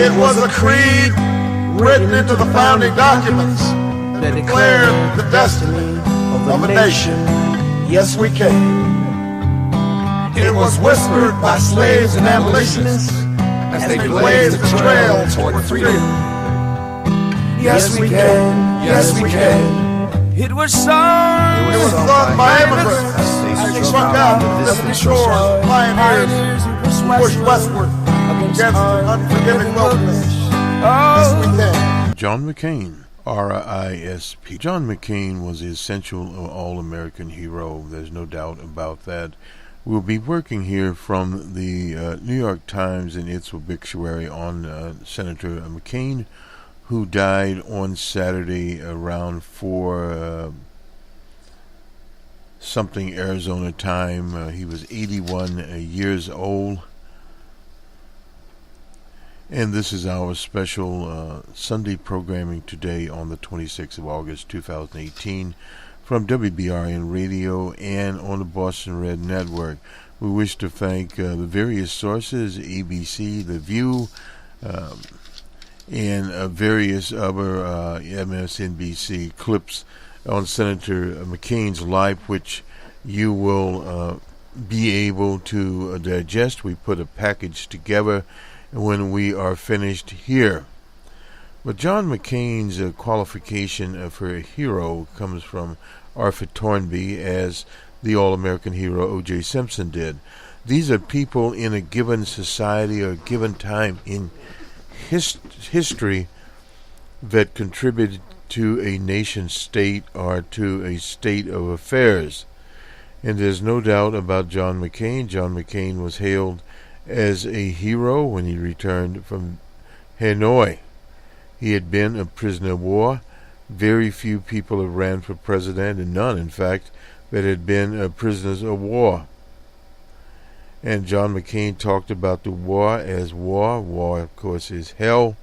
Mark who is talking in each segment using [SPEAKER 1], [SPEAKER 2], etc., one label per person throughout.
[SPEAKER 1] It was a creed written into the founding documents that declared the destiny of a nation. Yes, we can. It was whispered by slaves and abolitionists as they blazed the trail toward freedom. Yes, we can. Yes, we can.
[SPEAKER 2] It was sung
[SPEAKER 1] by immigrants as they struck out to the shores, pioneers who pushed westward against the unforgiving wilderness. Yes, we can.
[SPEAKER 3] John McCain, RISP. John McCain was the essential all-American hero. There's no doubt about that. We'll be working here from the New York Times and its obituary on Senator McCain, who died on Saturday around 4 something Arizona time. He was 81 years old. And this is our special Sunday programming today on the 26th of August 2018 from WBRN Radio and on the Boston Red Network. We wish to thank the various sources, ABC, The View, and various other MSNBC clips on Senator McCain's life, which you will be able to digest. We put a package together when we are finished here. But John McCain's qualification for a hero comes from Arthur Toynbee, as the All-American hero O.J. Simpson did. These are people in a given society or a given time in history that contributed to a nation state or to a state of affairs. And there's no doubt about John McCain. John McCain was hailed as a hero when he returned from Hanoi. He had been a prisoner of war. Very few people have ran for president, and none, in fact, that had been prisoners of war. And John McCain talked about the war as war. War, of course, is hell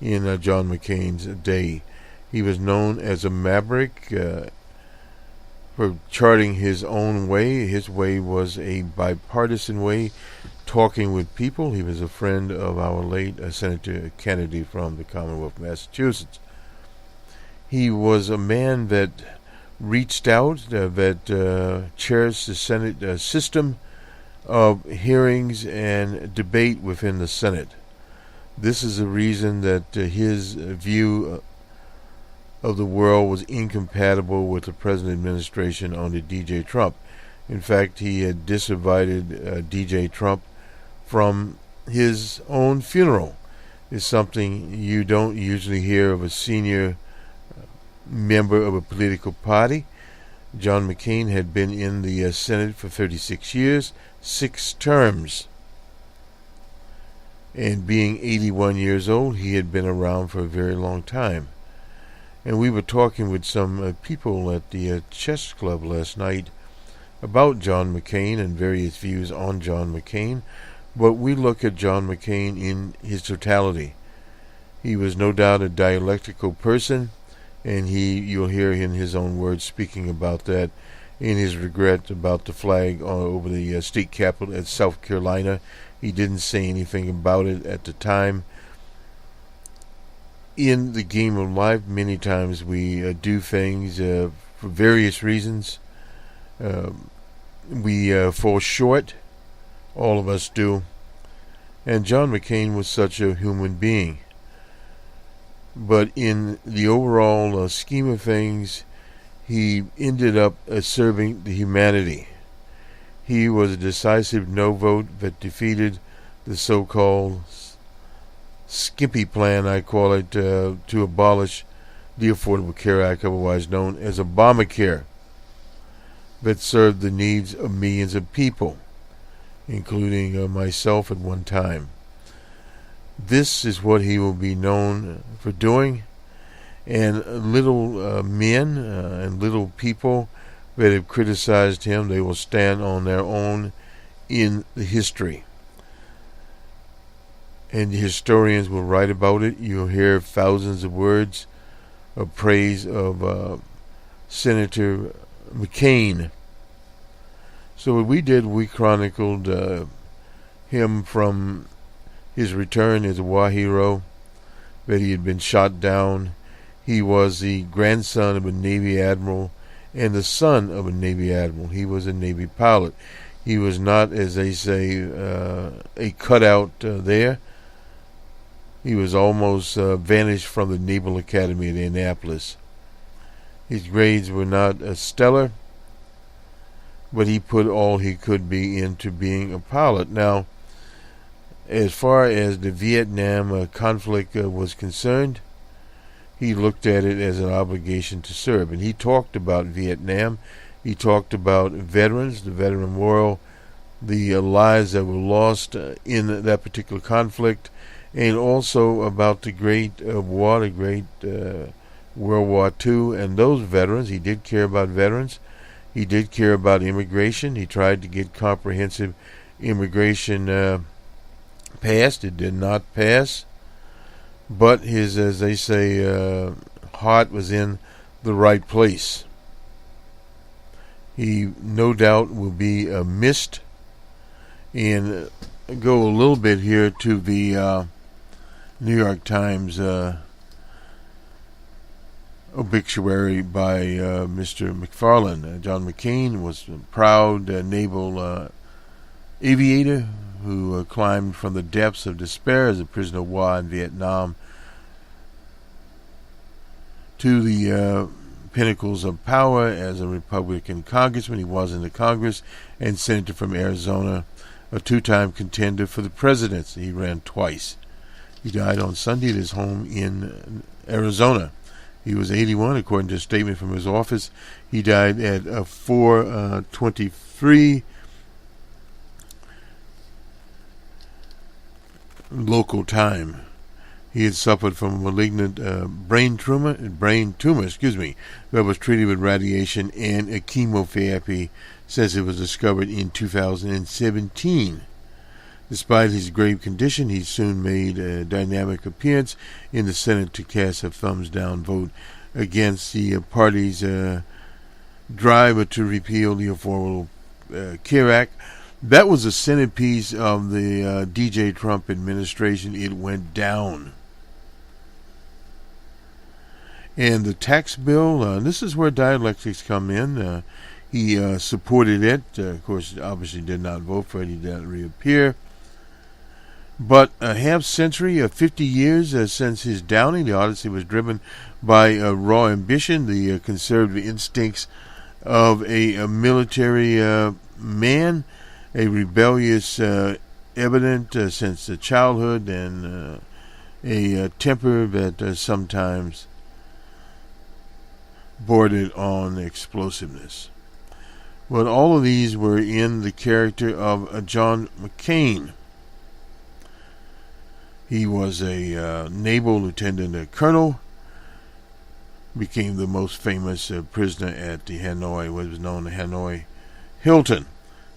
[SPEAKER 3] in John McCain's day. He was known as a maverick for charting his own way. His way was a bipartisan way, talking with people. He was a friend of our late Senator Kennedy from the Commonwealth of Massachusetts. He was a man that reached out, that cherished the Senate system of hearings and debate within the Senate. This is the reason that his view of the world was incompatible with the present administration under D.J. Trump. In fact, he had disinvited D.J. Trump from his own funeral. It's something you don't usually hear of a senior member of a political party. John McCain had been in the Senate for 36 years, 6 terms. And being 81 years old, he had been around for a very long time. And we were talking with some people at the chess club last night about John McCain and various views on John McCain. But we look at John McCain in his totality. He was no doubt a dialectical person, and you'll hear in his own words speaking about that in his regret about the flag over the state capitol at South Carolina. He didn't say anything about it at the time. In the game of life, many times we do things for various reasons. We fall short. All of us do. And John McCain was such a human being. But in the overall scheme of things, he ended up serving the humanity. He was a decisive no vote that defeated the so-called skimpy plan, I call it, to abolish the Affordable Care Act, otherwise known as Obamacare, that served the needs of millions of people, including myself at one time. This is what he will be known for doing, and little men and little people that have criticized him, they will stand on their own in the history. And the historians will write about it. You'll hear thousands of words of praise of Senator McCain. So what we did, we chronicled him from his return as a war hero, that he had been shot down. He was the grandson of a Navy admiral and the son of a Navy admiral. He was a Navy pilot. He was not, as they say, a cutout there. He was almost vanished from the Naval Academy at Annapolis. His grades were not stellar, but he put all he could be into being a pilot. Now, as far as the Vietnam conflict was concerned, he looked at it as an obligation to serve. And he talked about Vietnam. He talked about veterans, the veteran memorial, the lives that were lost in that particular conflict, and also about the Great War, the Great World War II, and those veterans. He did care about veterans. He did care about immigration. He tried to get comprehensive immigration passed. It did not pass. But his, as they say, heart was in the right place. He no doubt will be missed. And go a little bit here to the New York Times obituary by Mr. McFarland. John McCain was a proud naval aviator who climbed from the depths of despair as a prisoner of war in Vietnam to the pinnacles of power as a Republican congressman. He was in the Congress and senator from Arizona, a two-time contender for the presidency. He ran twice. He died on Sunday at his home in Arizona. He was 81, according to a statement from his office. He died at 4:23 local time. He had suffered from a malignant brain tumor, that was treated with radiation and a chemotherapy since it was discovered in 2017. Despite his grave condition, he soon made a dynamic appearance in the Senate to cast a thumbs-down vote against the party's drive to repeal the Affordable Care Act. That was a centerpiece of the DJ Trump administration. It went down. And the tax bill, this is where dialectics come in. He supported it. Of course, obviously did not vote for it. He did not reappear. But a half century, 50 years since his downing, the Odyssey was driven by raw ambition, the conservative instincts of a military man, a rebellious evident since childhood, and a temper that sometimes bordered on explosiveness. Well, all of these were in the character of John McCain. He was a naval lieutenant colonel, became the most famous prisoner at the Hanoi, what was known as Hanoi Hilton.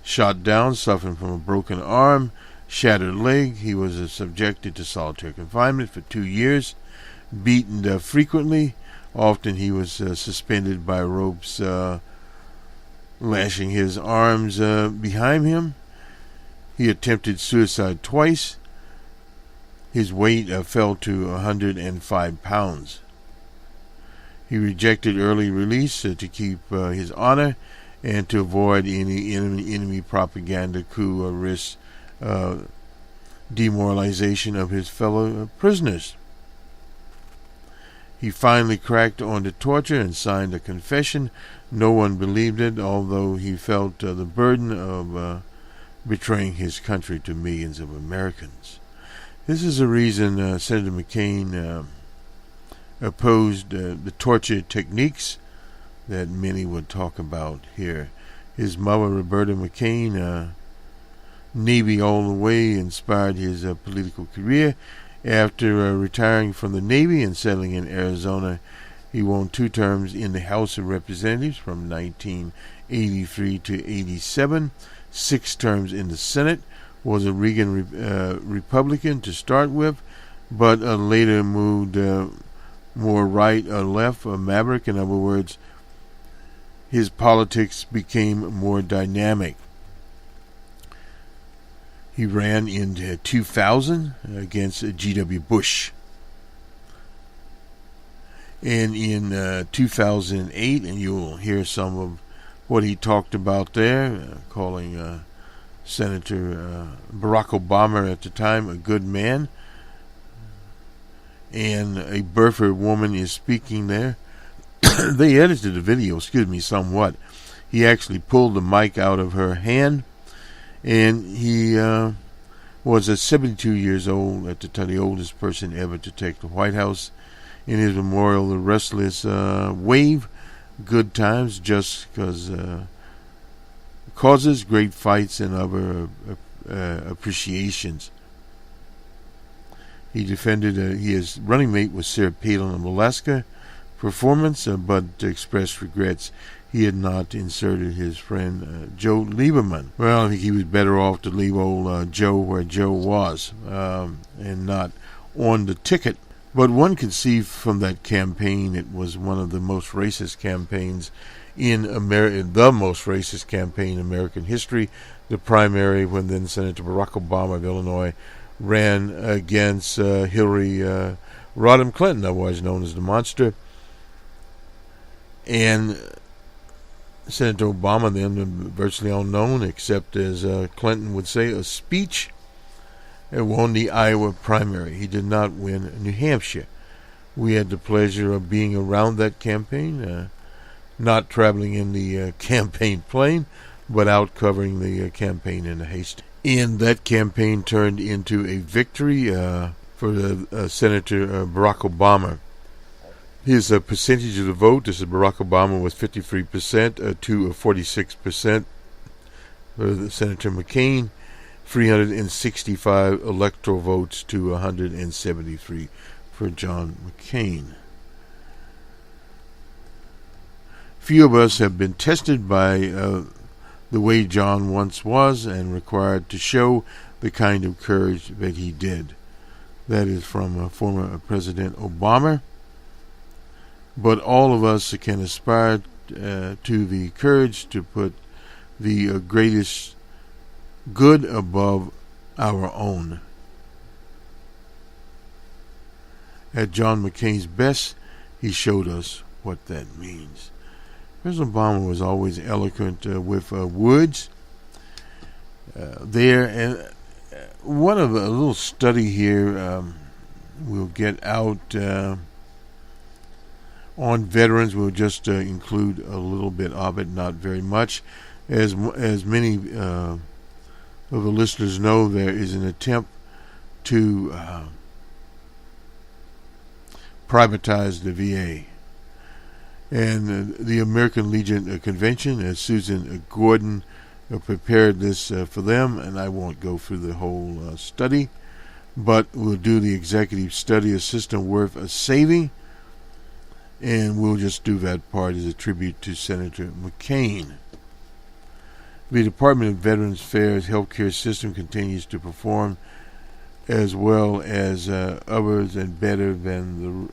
[SPEAKER 3] Shot down, suffering from a broken arm, shattered leg. He was subjected to solitary confinement for 2 years, beaten frequently. Often he was suspended by ropes, lashing his arms behind him. He attempted suicide twice. His weight fell to 105 pounds. He rejected early release to keep his honor and to avoid any enemy propaganda, coup, or risk demoralization of his fellow prisoners. He finally cracked on the torture and signed a confession. No one believed it, although he felt the burden of betraying his country to millions of Americans. This is the reason Senator McCain opposed the torture techniques that many would talk about here. His mother, Roberta McCain, Navy all the way, inspired his political career. After retiring from the Navy and settling in Arizona, he won 2 terms in the House of Representatives from 1983 to 87, 6 terms in the Senate, was a Reagan Republican to start with, but later moved more right or left, or maverick. In other words, his politics became more dynamic. He ran in 2000 against G.W. Bush. And in 2008, and you'll hear some of what he talked about there, calling Senator Barack Obama at the time a good man. And a Burford woman is speaking there. They edited the video, somewhat. He actually pulled the mic out of her hand, and he was 72 years old at the time, the oldest person ever to take the White House. In his memorial, the restless wave, good times, just because causes, great fights, and other appreciations. He defended his running mate was Sarah Palin of Alaska performance, but expressed regrets he had not inserted his friend Joe Lieberman. Well, I think he was better off to leave old Joe where Joe was and not on the ticket. But one could see from that campaign it was one of the most racist campaigns in America, the most racist campaign in American history. The primary, when then Senator Barack Obama of Illinois ran against Hillary Rodham Clinton, otherwise known as the Monster. And Senator Obama, then virtually unknown, except as Clinton would say, a speech, and won the Iowa primary. He did not win New Hampshire. We had the pleasure of being around that campaign, not traveling in the campaign plane, but out covering the campaign in the Hastings. And that campaign turned into a victory for the Senator Barack Obama. His percentage of the vote, this is Barack Obama, was 53% to 46% for the Senator McCain, 365 electoral votes to 173 for John McCain. Few of us have been tested by the way John once was and required to show the kind of courage that he did. That is from former President Obama. But all of us can aspire to the courage to put the greatest good above our own. At John McCain's best, he showed us what that means. President Obama was always eloquent with words there. And one of a little study here we'll get out on veterans. We'll just include a little bit of it, not very much. As many of the listeners know, there is an attempt to privatize the VA. And the American Legion Convention, Susan Gordon prepared this for them, and I won't go through the whole study, but we'll do the executive study, a system worth a saving, and we'll just do that part as a tribute to Senator McCain. The Department of Veterans Affairs healthcare system continues to perform as well as others and better than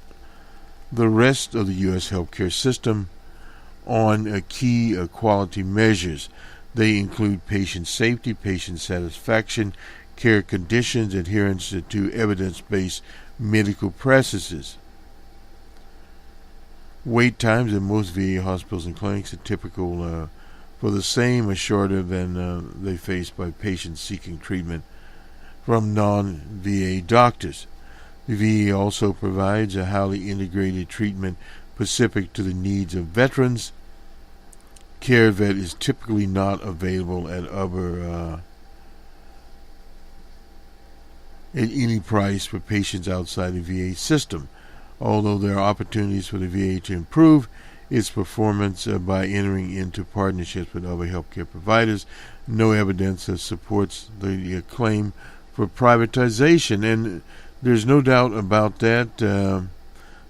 [SPEAKER 3] the rest of the U.S. healthcare system on key quality measures. They include patient safety, patient satisfaction, care conditions, adherence to evidence-based medical practices. Wait times in most VA hospitals and clinics are typical for the same or shorter than they face by patients seeking treatment from non-VA doctors. The VA also provides a highly integrated treatment specific to the needs of veterans, care that is typically not available at any price for patients outside the VA system. Although there are opportunities for the VA to improve its performance by entering into partnerships with other healthcare providers, no evidence supports the claim for privatization. And there's no doubt about that.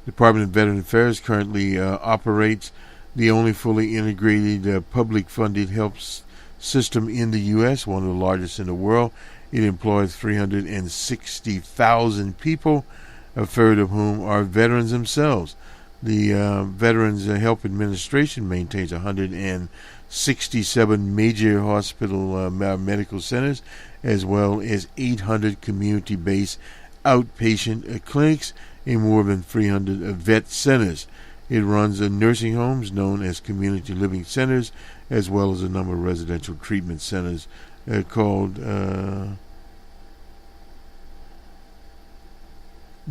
[SPEAKER 3] Department of Veterans Affairs currently operates the only fully integrated public-funded health system in the U.S., one of the largest in the world. It employs 360,000 people, a third of whom are veterans themselves. The Veterans Health Administration maintains 167 major hospital medical centers, as well as 800 community-based outpatient clinics and more than 300 vet centers. It runs nursing homes known as community living centers, as well as a number of residential treatment centers called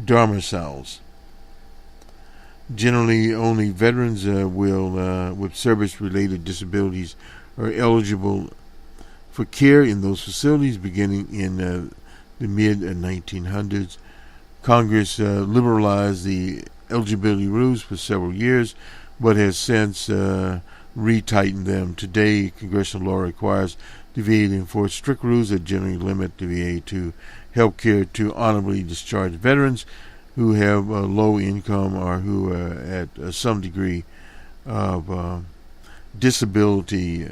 [SPEAKER 3] domiciles. Generally, only veterans with service-related disabilities are eligible for care in those facilities beginning in the mid-1900s. Congress liberalized the eligibility rules for several years, but has since retightened them. Today, congressional law requires the VA to enforce strict rules that generally limit the VA to health care to honorably discharged veterans who have a low income or who are at some degree of disability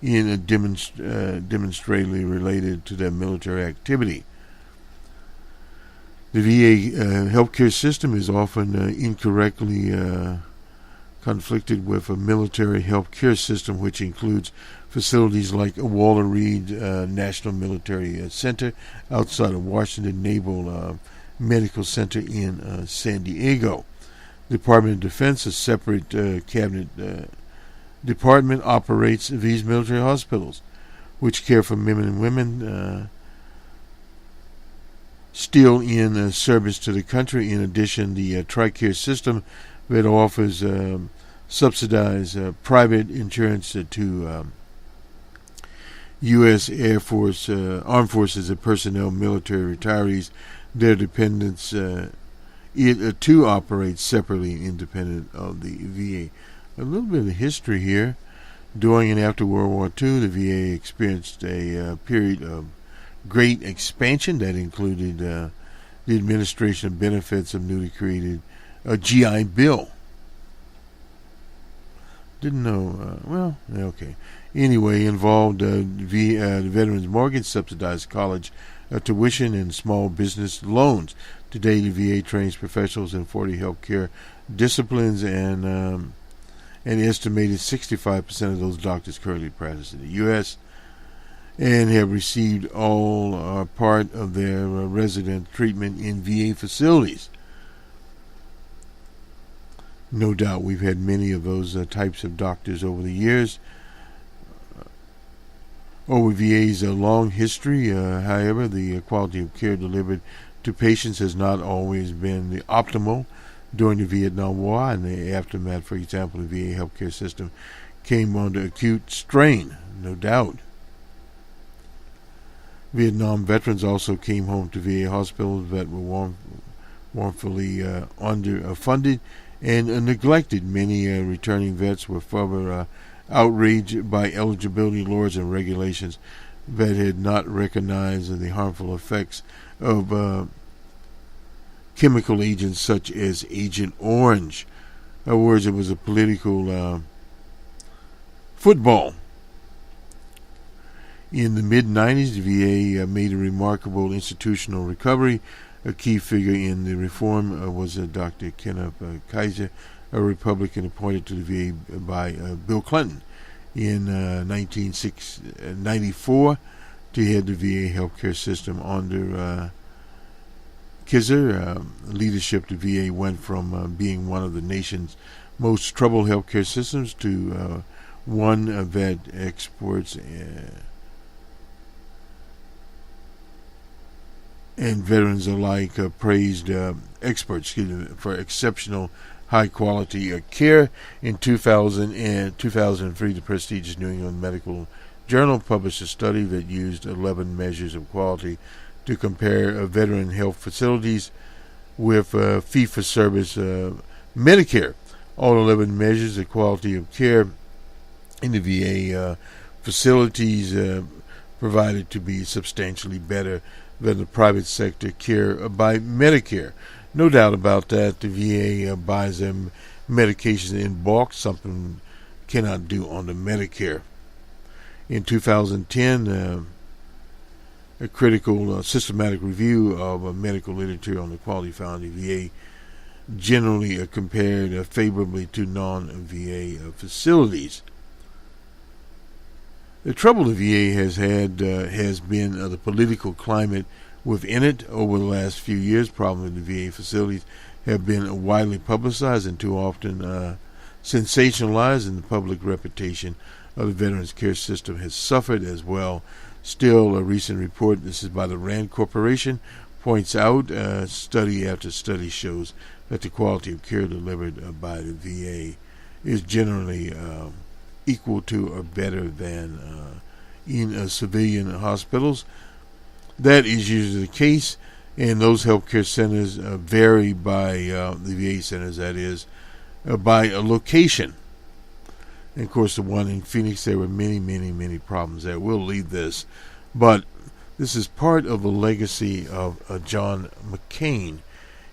[SPEAKER 3] in a demonstrably related to their military activity. The VA healthcare system is often incorrectly conflicted with a military healthcare system, which includes facilities like Walter Reed National Military Center outside of Washington, Naval Medical Center in San Diego. Department of Defense, a separate cabinet department, operates these military hospitals, which care for men and women still in service to the country. In addition, the TRICARE system that offers subsidized private insurance to U.S. Air Force, Armed Forces and personnel, military retirees, their dependents. It too operates separately, independent of the VA. A little bit of history here. During and after World War II, the VA experienced a period of great expansion that included the administration of benefits of newly created GI Bill. Didn't know. Well, okay. Anyway, involved the Veterans Mortgage, subsidized college tuition, and small business loans. Today, the VA trains professionals in 40 healthcare disciplines, and an estimated 65% of those doctors currently practice in the U.S. and have received all or part of their resident treatment in VA facilities. No doubt we've had many of those types of doctors over the years. Over VA's long history, however, the quality of care delivered to patients has not always been the optimal. During the Vietnam War and the aftermath, for example, the VA healthcare system came under acute strain, no doubt. Vietnam veterans also came home to VA hospitals that were wrongfully underfunded and neglected. Many returning vets were further outraged by eligibility laws and regulations that had not recognized the harmful effects of chemical agents such as Agent Orange. In other words, it was a political football. In the mid-90s, the VA made a remarkable institutional recovery. A key figure in the reform was Dr. Kenneth Kaiser, a Republican appointed to the VA by Bill Clinton in 1994 to head the VA healthcare system. Under Kaiser leadership, the VA went from being one of the nation's most troubled healthcare systems to one that exports and veterans alike praised experts for exceptional high quality care. In 2000 and 2003, the prestigious New England Medical Journal published a study that used 11 measures of quality to compare veteran health facilities with fee-for-service Medicare. All 11 measures of quality of care in the VA facilities provided to be substantially better than the private sector care by Medicare. No doubt about that. The VA buys them medications in bulk, something cannot do on the Medicare. In 2010, a critical systematic review of medical literature on the quality found in the VA generally compared favorably to non-VA facilities. The trouble the VA has had has been the political climate within it over the last few years. Problems with the VA facilities have been widely publicized and too often sensationalized, and the public reputation of the Veterans Care System has suffered as well. Still, a recent report, this is by the RAND Corporation, points out study after study shows that the quality of care delivered by the VA is generally equal to or better than in civilian hospitals. That is usually the case, and those healthcare centers vary by the VA centers, that is, by a location. And of course, the one in Phoenix, there were many problems there. We'll leave this, but this is part of the legacy of John McCain.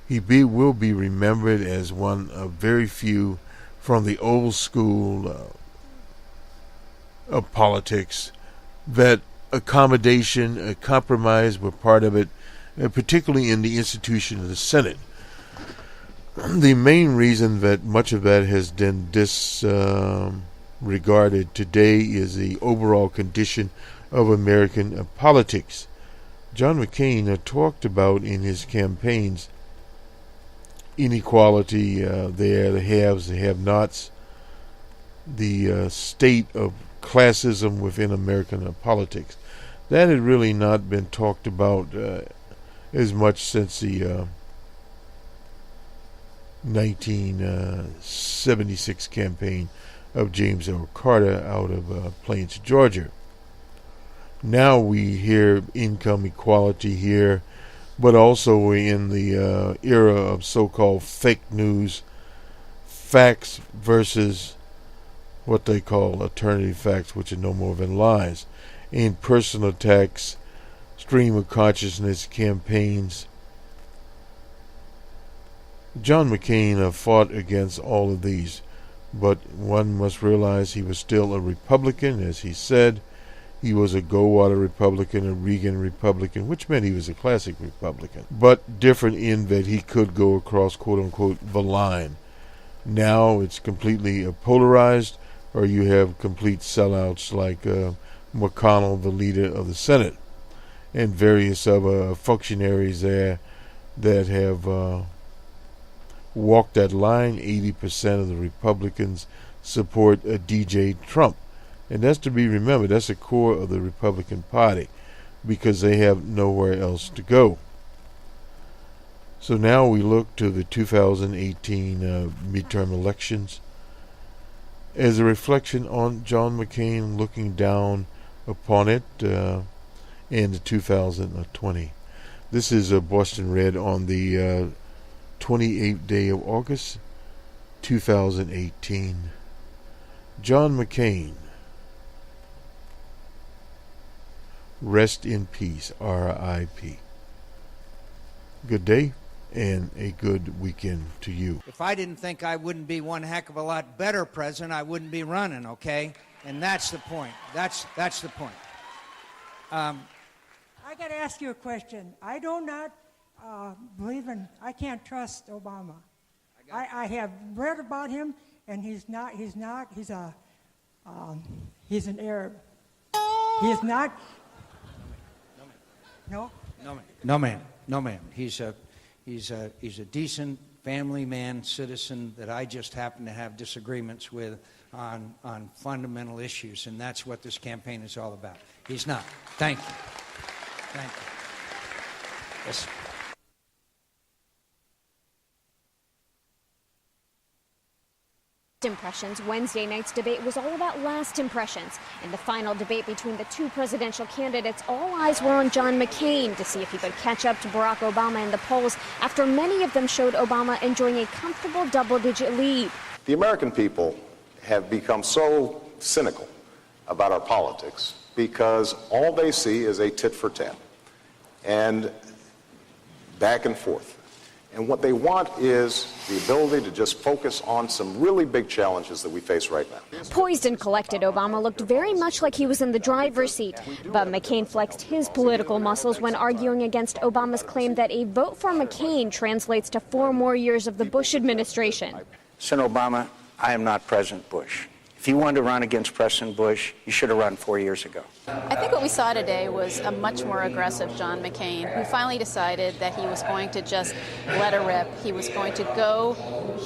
[SPEAKER 3] He will be remembered as one of very few from the old school of politics that accommodation, a compromise were part of it, particularly in the institution of the Senate. The main reason that much of that has been disregarded today is the overall condition of American politics. John McCain talked about in his campaigns inequality there, the haves, the have-nots, the state of classism within American politics. That had really not been talked about as much since the 1976 campaign of James L. Carter out of Plains, Georgia. Now we hear income equality here, but also we're in the era of so-called fake news, facts versus what they call alternative facts, which are no more than lies, and personal attacks, stream of consciousness campaigns. John McCain fought against all of these, but one must realize he was still a Republican, as he said. He was a Goldwater Republican, a Reagan Republican, which meant he was a classic Republican, but different in that he could go across, quote-unquote, the line. Now it's completely polarized, or you have complete sellouts like McConnell, the leader of the Senate, and various other functionaries there that have walked that line. 80% of the Republicans support DJ Trump. And that's to be remembered. That's the core of the Republican Party, because they have nowhere else to go. So now we look to the 2018 midterm elections as a reflection on John McCain looking down upon it in 2020. This is Boston Red on the 28th day of August, 2018. John McCain, rest in peace, R.I.P. Good day and a good weekend to you.
[SPEAKER 2] If I didn't think I wouldn't be one heck of a lot better president, I wouldn't be running, okay? And that's the point. That's the point.
[SPEAKER 4] I got to ask you a question. I do not believe in, I can't trust Obama. I have read about him, and he's an Arab. He is not. No?
[SPEAKER 2] No, ma'am. He's a decent family man, citizen that I just happen to have disagreements with on fundamental issues, and that's what this campaign is all about. He's not. Thank you. Yes.
[SPEAKER 5] Impressions. Wednesday night's debate was all about last impressions. In the final debate between the two presidential candidates, all eyes were on John McCain to see if he could catch up to Barack Obama in the polls after many of them showed Obama enjoying a comfortable double-digit lead.
[SPEAKER 6] The American people have become so cynical about our politics because all they see is a tit for tat and back and forth. And what they want is the ability to just focus on some really big challenges that we face right now.
[SPEAKER 5] Poised and collected, Obama looked very much like he was in the driver's seat. But McCain flexed his political muscles when arguing against Obama's claim that a vote for McCain translates to 4 more years of the Bush administration.
[SPEAKER 7] Senator Obama, I am not President Bush. If you wanted to run against President Bush, you should have run 4 years ago.
[SPEAKER 8] I think what we saw today was a much more aggressive John McCain, who finally decided that he was going to just let her rip. He was going to go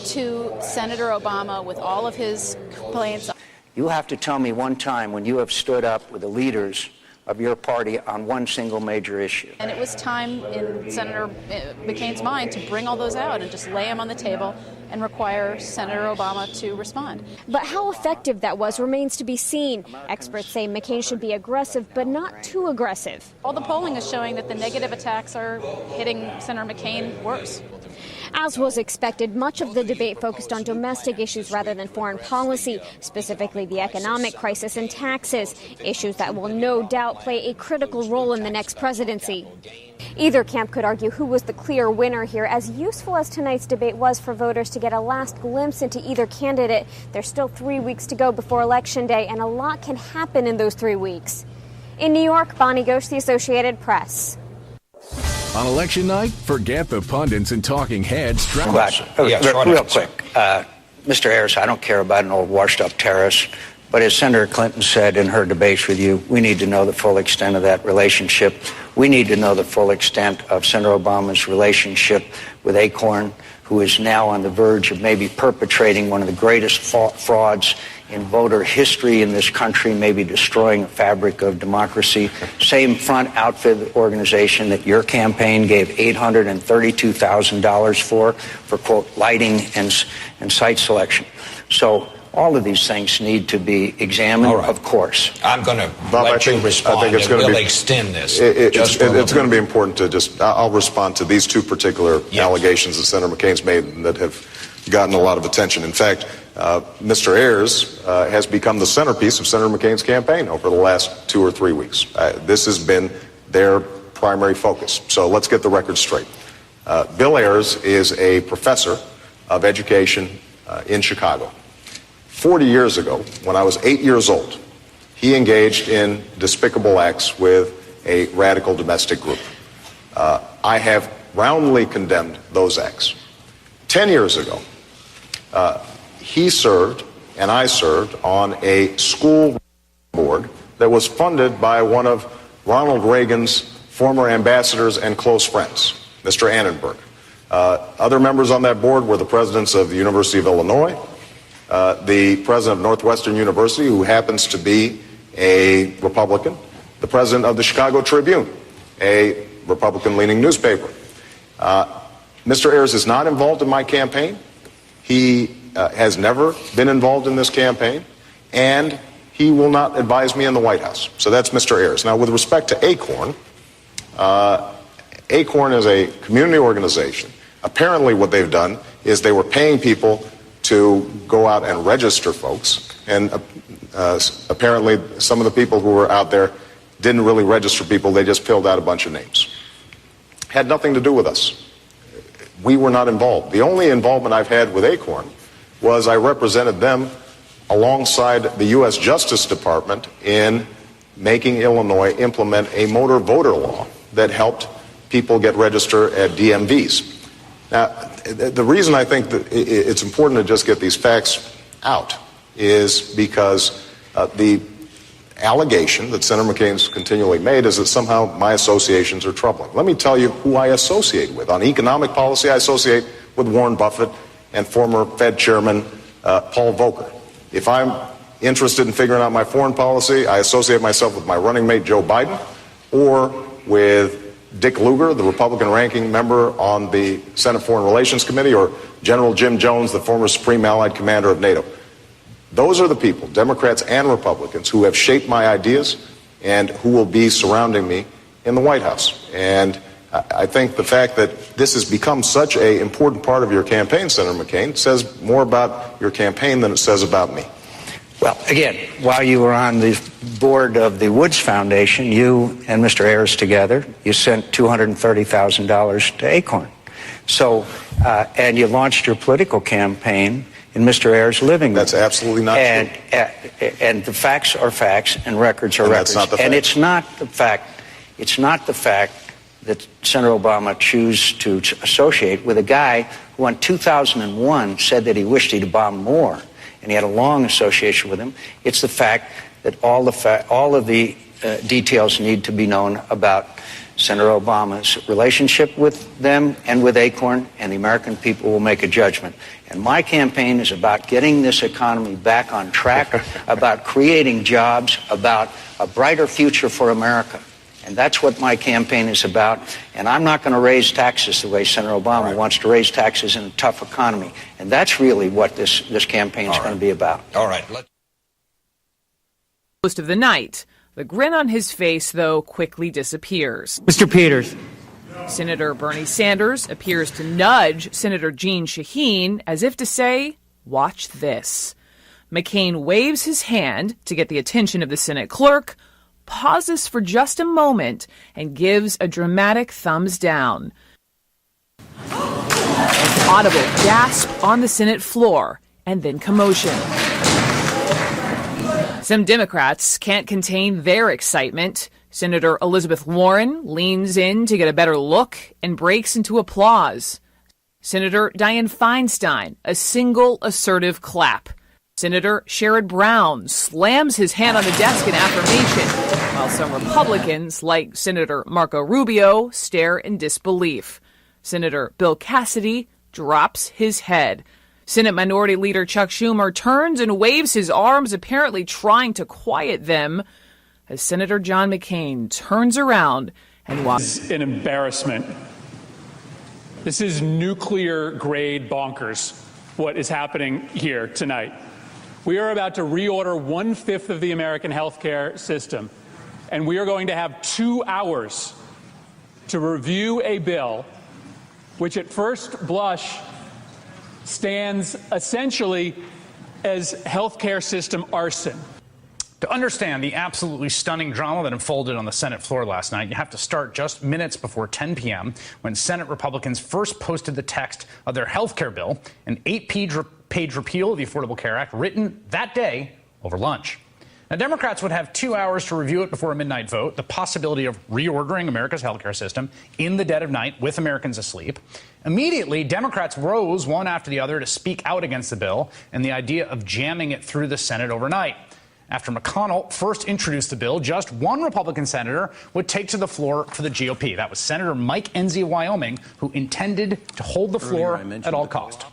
[SPEAKER 8] to Senator Obama with all of his complaints.
[SPEAKER 7] You have to tell me one time when you have stood up with the leaders of your party on one single major issue.
[SPEAKER 8] And it was time in Senator McCain's mind to bring all those out and just lay them on the table and require Senator Obama to respond.
[SPEAKER 5] But how effective that was remains to be seen. Experts say McCain should be aggressive, but not too aggressive.
[SPEAKER 8] All the polling is showing that the negative attacks are hitting Senator McCain worse.
[SPEAKER 5] As was expected, much of the debate focused on domestic issues rather than foreign policy, specifically the economic crisis and taxes, issues that will no doubt play a critical role in the next presidency. Either camp could argue who was the clear winner here. As useful as tonight's debate was for voters to get a last glimpse into either candidate, there's still 3 weeks to go before Election Day, and a lot can happen in those 3 weeks. In New York, Bonnie Ghosh, The Associated Press.
[SPEAKER 9] On election night, forget the pundits and talking heads.
[SPEAKER 7] Real quick, Mr. Ayers, I don't care about an old washed-up terrorist, but as Senator Clinton said in her debates with you, we need to know the full extent of that relationship. We need to know the full extent of Senator Obama's relationship with Acorn, who is now on the verge of maybe perpetrating one of the greatest frauds in voter history in this country, maybe destroying the fabric of democracy. Same front outfit organization that your campaign gave $832,000 for quote, lighting and site selection. So all of these things need to be examined,
[SPEAKER 10] right.
[SPEAKER 7] Of course.
[SPEAKER 10] I'm going to let you respond.
[SPEAKER 6] I think it's
[SPEAKER 10] and
[SPEAKER 6] going
[SPEAKER 10] we'll
[SPEAKER 6] to
[SPEAKER 10] extend this.
[SPEAKER 6] It's going to be important to just, I'll respond to these 2 particular allegations that Senator McCain's made that have gotten a lot of attention. In fact, Mr. Ayers has become the centerpiece of Senator McCain's campaign over the last 2 or 3 weeks. This has been their primary focus. So let's get the record straight. Bill Ayers is a professor of education in Chicago. 40 years ago, when I was 8 years old, he engaged in despicable acts with a radical domestic group. I have roundly condemned those acts. 10 years ago, he served and I served on a school board that was funded by one of Ronald Reagan's former ambassadors and close friends, Mr. Annenberg. Other members on that board were the presidents of the University of Illinois, the president of Northwestern University, who happens to be a Republican, the president of the Chicago Tribune, a Republican-leaning newspaper. Mr. Ayers is not involved in my campaign. He has never been involved in this campaign, and he will not advise me in the White House. So that's Mr. Ayers. Now, with respect to Acorn, Acorn is a community organization. Apparently what they've done is they were paying people to go out and register folks, and apparently some of the people who were out there didn't really register people, they just filled out a bunch of names. Had nothing to do with us. We were not involved. The only involvement I've had with Acorn was I represented them alongside the U.S. Justice Department in making Illinois implement a motor voter law that helped people get registered at DMVs. Now, the reason I think that it's important to just get these facts out is because the allegation that Senator McCain's continually made is that somehow my associations are troubling. Let me tell you who I associate with. On economic policy, I associate with Warren Buffett and former Fed Chairman Paul Volcker. If I'm interested in figuring out my foreign policy, I associate myself with my running mate Joe Biden or with Dick Lugar, the Republican ranking member on the Senate Foreign Relations Committee, or General Jim Jones, the former Supreme Allied Commander of NATO. Those are the people, Democrats and Republicans, who have shaped my ideas and who will be surrounding me in the White House. And I think the fact that this has become such an important part of your campaign, Senator McCain, says more about your campaign than it says about me.
[SPEAKER 7] Well, again, while you were on the board of the Woods Foundation, you and Mr. Ayers together, you sent $230,000 to Acorn. So, and you launched your political campaign in Mr. Ayers' living room.
[SPEAKER 6] That's absolutely not true.
[SPEAKER 7] And the facts are facts and records are records.
[SPEAKER 6] That's not the fact.
[SPEAKER 7] And it's not the fact that Senator Obama chose to associate with a guy who in 2001 said that he wished he'd bombed more, and he had a long association with him. It's the fact that all of the details need to be known about Senator Obama's relationship with them and with Acorn, and the American people will make a judgment. And my campaign is about getting this economy back on track, about creating jobs, about a brighter future for America. And that's what my campaign is about. And I'm not going to raise taxes the way Senator Obama wants to raise taxes in a tough economy. And that's really what this campaign is going to be about.
[SPEAKER 10] All right.
[SPEAKER 11] Most of the night. The grin on his face, though, quickly disappears.
[SPEAKER 12] Mr. Peters.
[SPEAKER 11] Senator Bernie Sanders appears to nudge Senator Jeanne Shaheen as if to say, watch this. McCain waves his hand to get the attention of the Senate clerk, pauses for just a moment, and gives a dramatic thumbs down. An audible gasp on the Senate floor, and then commotion. Some Democrats can't contain their excitement. Senator Elizabeth Warren leans in to get a better look and breaks into applause. Senator Dianne Feinstein, a single assertive clap. Senator Sherrod Brown slams his hand on the desk in affirmation, while some Republicans, like Senator Marco Rubio, stare in disbelief. Senator Bill Cassidy drops his head. Senate Minority Leader Chuck Schumer turns and waves his arms, apparently trying to quiet them, as Senator John McCain turns around and walks.
[SPEAKER 13] This is an embarrassment. This is nuclear-grade bonkers, what is happening here tonight. We are about to reorder 1/5 of the American healthcare system, and we are going to have 2 hours to review a bill which at first blush stands essentially as healthcare system arson.
[SPEAKER 14] To understand the absolutely stunning drama that unfolded on the Senate floor last night, you have to start just minutes before 10 p.m. when Senate Republicans first posted the text of their health care bill, an 8-page repeal of the Affordable Care Act, written that day over lunch. Now, Democrats would have 2 hours to review it before a midnight vote, the possibility of reordering America's healthcare system in the dead of night with Americans asleep. Immediately, Democrats rose one after the other to speak out against the bill and the idea of jamming it through the Senate overnight. After McConnell first introduced the bill, just one Republican senator would take to the floor for the GOP. That was Senator Mike Enzi of Wyoming, who intended to hold the floor at all costs.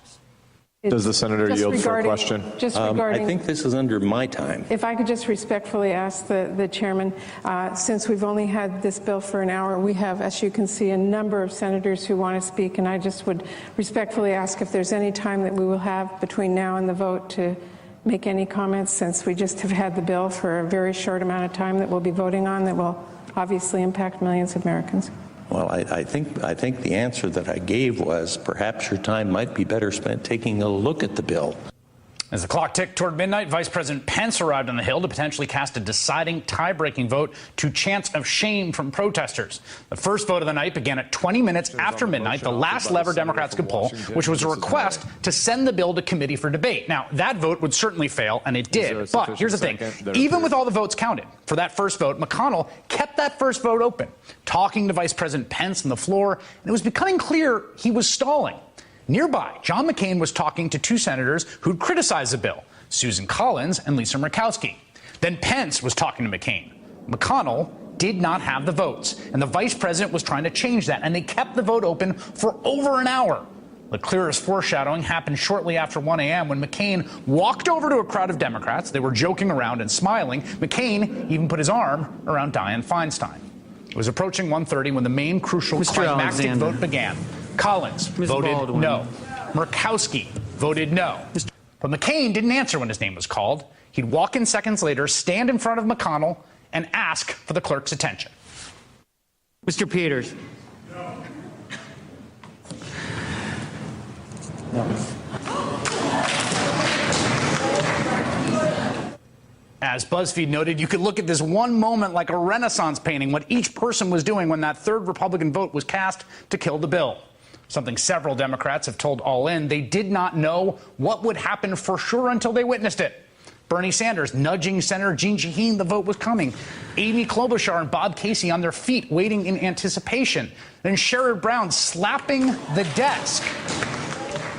[SPEAKER 15] Does the senator yield for a question?
[SPEAKER 16] I think this is under my time.
[SPEAKER 17] If I could just respectfully ask the chairman, since we've only had this bill for an hour, we have, as you can see, a number of senators who want to speak, and I just would respectfully ask if there's any time that we will have between now and the vote to make any comments, since we just have had the bill for a very short amount of time that we'll be voting on that will obviously impact millions of Americans.
[SPEAKER 16] Well, I think the answer that I gave was perhaps your time might be better spent taking a look at the bill.
[SPEAKER 14] As the clock ticked toward midnight, Vice President Pence arrived on the Hill to potentially cast a deciding tie-breaking vote to chants of shame from protesters. The first vote of the night began at 20 minutes after midnight, the last lever Democrats could pull, which was a request to send the bill to committee for debate. Now, that vote would certainly fail, and it did. But here's the thing. Even with all the votes counted for that first vote, McConnell kept that first vote open, talking to Vice President Pence on the floor, and it was becoming clear he was stalling. Nearby, John McCain was talking to two senators who'd criticized the bill, Susan Collins and Lisa Murkowski. Then Pence was talking to McCain. McConnell did not have the votes, and the vice president was trying to change that, and they kept the vote open for over an hour. The clearest foreshadowing happened shortly after 1 a.m. when McCain walked over to a crowd of Democrats. They were joking around and smiling. McCain even put his arm around Dianne Feinstein. It was approaching 1:30 when the main crucial climactic vote began. Collins voted no. Murkowski voted no. But McCain didn't answer when his name was called. He'd walk in seconds later, stand in front of McConnell, and ask for the clerk's attention.
[SPEAKER 12] Mr. Peters.
[SPEAKER 14] No. As BuzzFeed noted, you could look at this one moment like a Renaissance painting, what each person was doing when that third Republican vote was cast to kill the bill. something several Democrats have told All In. They did not know what would happen for sure until they witnessed it. Bernie Sanders nudging Senator Jeanne Shaheen the vote was coming. Amy Klobuchar and Bob Casey on their feet waiting in anticipation. Then Sherrod Brown slapping the desk.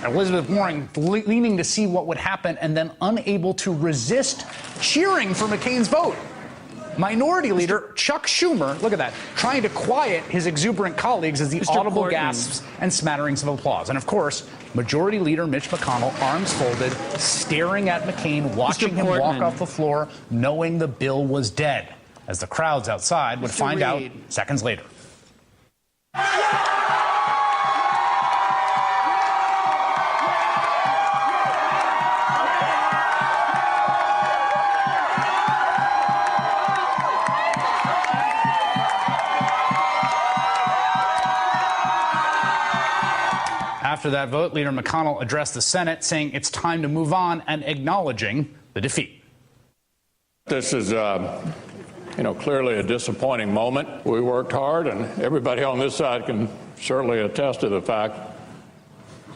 [SPEAKER 14] Elizabeth Warren leaning to see what would happen and then unable to resist cheering for McCain's vote. Minority Leader Chuck Schumer, look at that, trying to quiet his exuberant colleagues as the audible gasps and smatterings of applause. And of course, Majority Leader Mitch McConnell, arms folded, staring at McCain, watching him walk off the floor, knowing the bill was dead, as the crowds outside would find out seconds later. After that vote, Leader McConnell addressed the Senate, saying it's time to move on and acknowledging the defeat.
[SPEAKER 18] This is, clearly a disappointing moment. We worked hard, and everybody on this side can certainly attest to the fact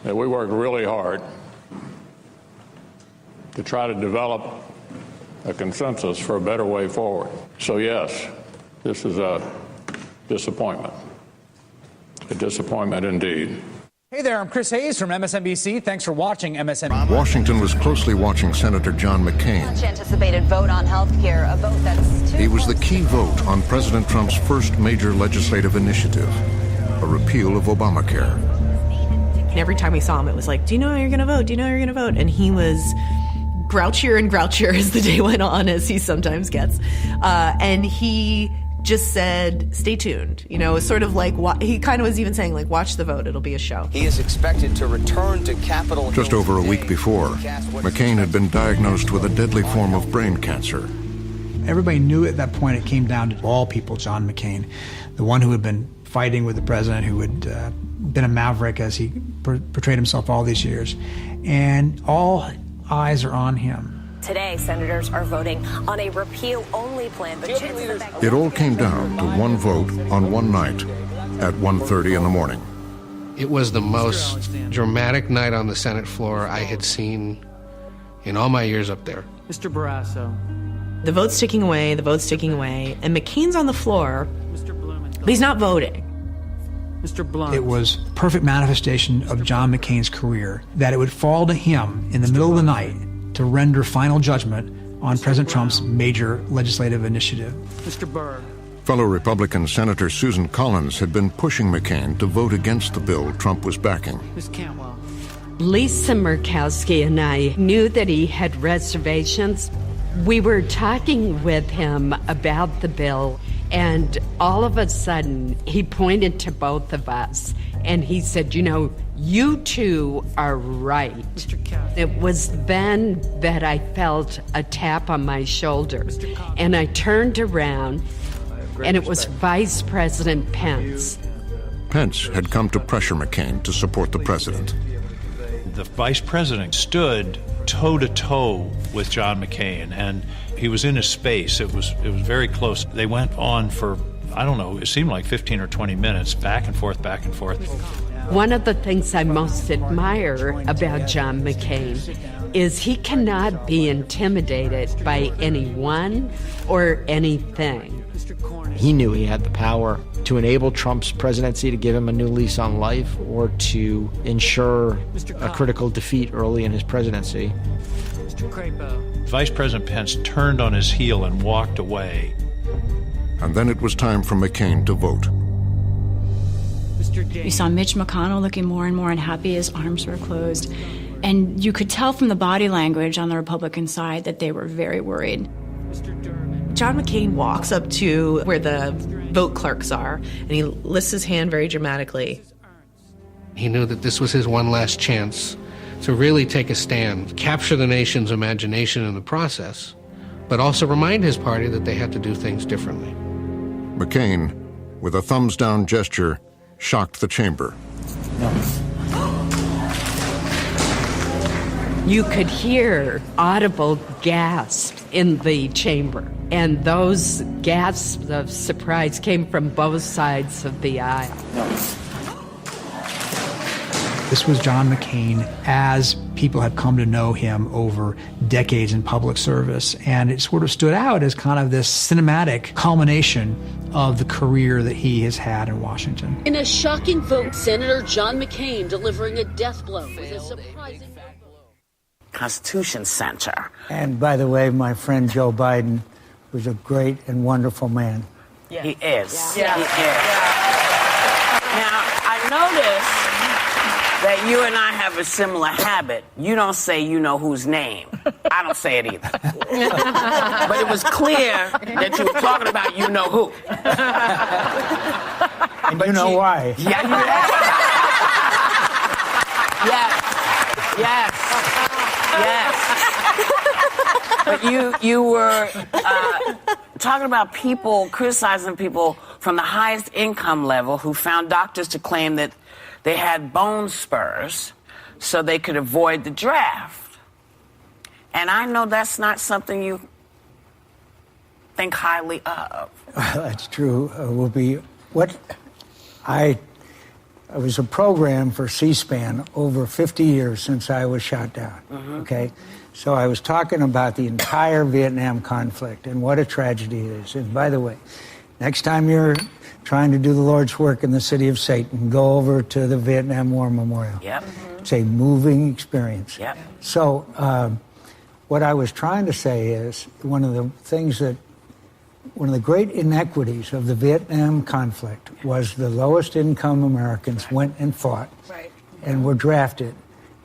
[SPEAKER 18] that we worked really hard to try to develop a consensus for a better way forward. So, yes, this is a disappointment indeed.
[SPEAKER 14] Hey there, I'm Chris Hayes from MSNBC. Thanks for watching MSNBC.
[SPEAKER 19] Washington was closely watching Senator John McCain.
[SPEAKER 20] Much anticipated vote on health care, a vote that's
[SPEAKER 19] He was the key vote on President Trump's first major legislative initiative, a repeal of Obamacare.
[SPEAKER 21] And every time we saw him, it was like, do you know how you're going to vote? Do you know how you're going to vote? And he was grouchier and grouchier as the day went on, as he sometimes gets. And he just said, stay tuned. Sort of like, he kind of was even saying, like, watch the vote. It'll be a show.
[SPEAKER 22] He is expected to return to Capitol Hill.
[SPEAKER 19] Just over a week before, McCain had been diagnosed with a deadly form of brain cancer.
[SPEAKER 23] Everybody knew at that point it came down to all people, John McCain, the one who had been fighting with the president, who had been a maverick as he portrayed himself all these years. And all eyes are on him.
[SPEAKER 20] Today, senators are voting on a repeal-only plan. But
[SPEAKER 19] it all came down to one vote on one night at 1:30 in the morning.
[SPEAKER 24] It was the most dramatic night on the Senate floor I had seen in all my years up there.
[SPEAKER 12] Mr. Barrasso.
[SPEAKER 21] The vote's ticking away, and McCain's on the floor, but he's not voting.
[SPEAKER 12] Mr. Blunt.
[SPEAKER 23] It was perfect manifestation of John McCain's career that it would fall to him in the middle of the night to render final judgment on President Trump's major legislative initiative.
[SPEAKER 12] Mr. Berg.
[SPEAKER 19] Fellow Republican Senator Susan Collins had been pushing McCain to vote against the bill Trump was backing.
[SPEAKER 12] Ms. Cantwell.
[SPEAKER 25] Lisa Murkowski and I knew that he had reservations. We were talking with him about the bill, and all of a sudden he pointed to both of us and he said, you two are right. It was then that I felt a tap on my shoulder, and I turned around, and it was Vice President Pence.
[SPEAKER 19] Pence had come to pressure McCain to support the president.
[SPEAKER 26] The vice president stood toe-to-toe with John McCain, and he was in his space. It was very close. They went on for, it seemed like 15 or 20 minutes, back and forth, back and forth.
[SPEAKER 25] One of the things I most admire about John McCain is he cannot be intimidated by anyone or anything.
[SPEAKER 27] He knew he had the power to enable Trump's presidency, to give him a new lease on life, or to ensure a critical defeat early in his presidency.
[SPEAKER 26] Vice President Pence turned on his heel and walked away.
[SPEAKER 19] And then it was time for McCain to vote.
[SPEAKER 28] You saw Mitch McConnell looking more and more unhappy. His arms were closed. And you could tell from the body language on the Republican side that they were very worried.
[SPEAKER 21] John McCain walks up to where the vote clerks are, and he lifts his hand very dramatically.
[SPEAKER 24] He knew that this was his one last chance to really take a stand, capture the nation's imagination in the process, but also remind his party that they had to do things differently.
[SPEAKER 19] McCain, with a thumbs-down gesture, shocked the chamber.
[SPEAKER 25] You could hear audible gasps in the chamber, and those gasps of surprise came from both sides of the aisle.
[SPEAKER 23] This was John McCain as people have come to know him over decades in public service. And it sort of stood out as kind of this cinematic culmination of the career that he has had in Washington.
[SPEAKER 1] In a shocking vote, Senator John McCain delivering a death blow with a surprising
[SPEAKER 2] Constitution Center.
[SPEAKER 3] And by the way, my friend Joe Biden was a great and wonderful man.
[SPEAKER 2] Yeah. He is.
[SPEAKER 3] Yeah.
[SPEAKER 2] He is. Yeah. Now, I noticed that you and I have a similar habit. You don't say you know whose name. I don't say it either. But it was clear that you were talking about you know who.
[SPEAKER 3] And you know why.
[SPEAKER 2] Yeah. Yes. But you were talking about people, criticizing people from the highest income level who found doctors to claim that they had bone spurs so they could avoid the draft. And I know that's not something you think highly of.
[SPEAKER 3] That's true. I was a program for C-SPAN over 50 years since I was shot down. Okay? So I was talking about the entire Vietnam conflict and what a tragedy it is. And by the way, next time you're trying to do the Lord's work in the city of Satan, go over to the Vietnam War Memorial.
[SPEAKER 2] Yep.
[SPEAKER 3] It's a moving experience.
[SPEAKER 2] Yep.
[SPEAKER 3] So what I was trying to say is one of the great inequities of the Vietnam conflict was the lowest income Americans went and fought and were drafted.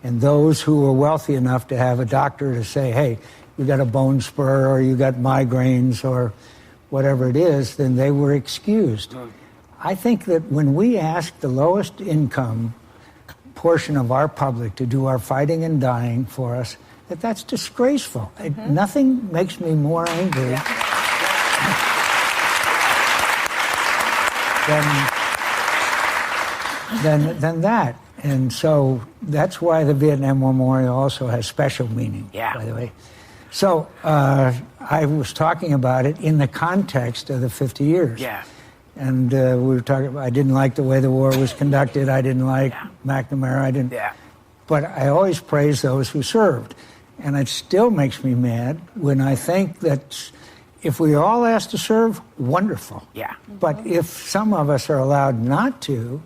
[SPEAKER 3] And those who were wealthy enough to have a doctor to say, hey, you got a bone spur or you got migraines or whatever it is, then they were excused. I think that when we ask the lowest income portion of our public to do our fighting and dying for us, that's disgraceful. Nothing makes me more angry than that. And so that's why the Vietnam Memorial also has special meaning, by the way. So I was talking about it in the context of the 50 years.
[SPEAKER 2] Yeah.
[SPEAKER 3] And we were talking about, I didn't like the way the war was conducted. I didn't like McNamara. But I always praise those who served. And it still makes me mad when I think that if we are all asked to serve, wonderful.
[SPEAKER 2] Yeah.
[SPEAKER 3] But if some of us are allowed not to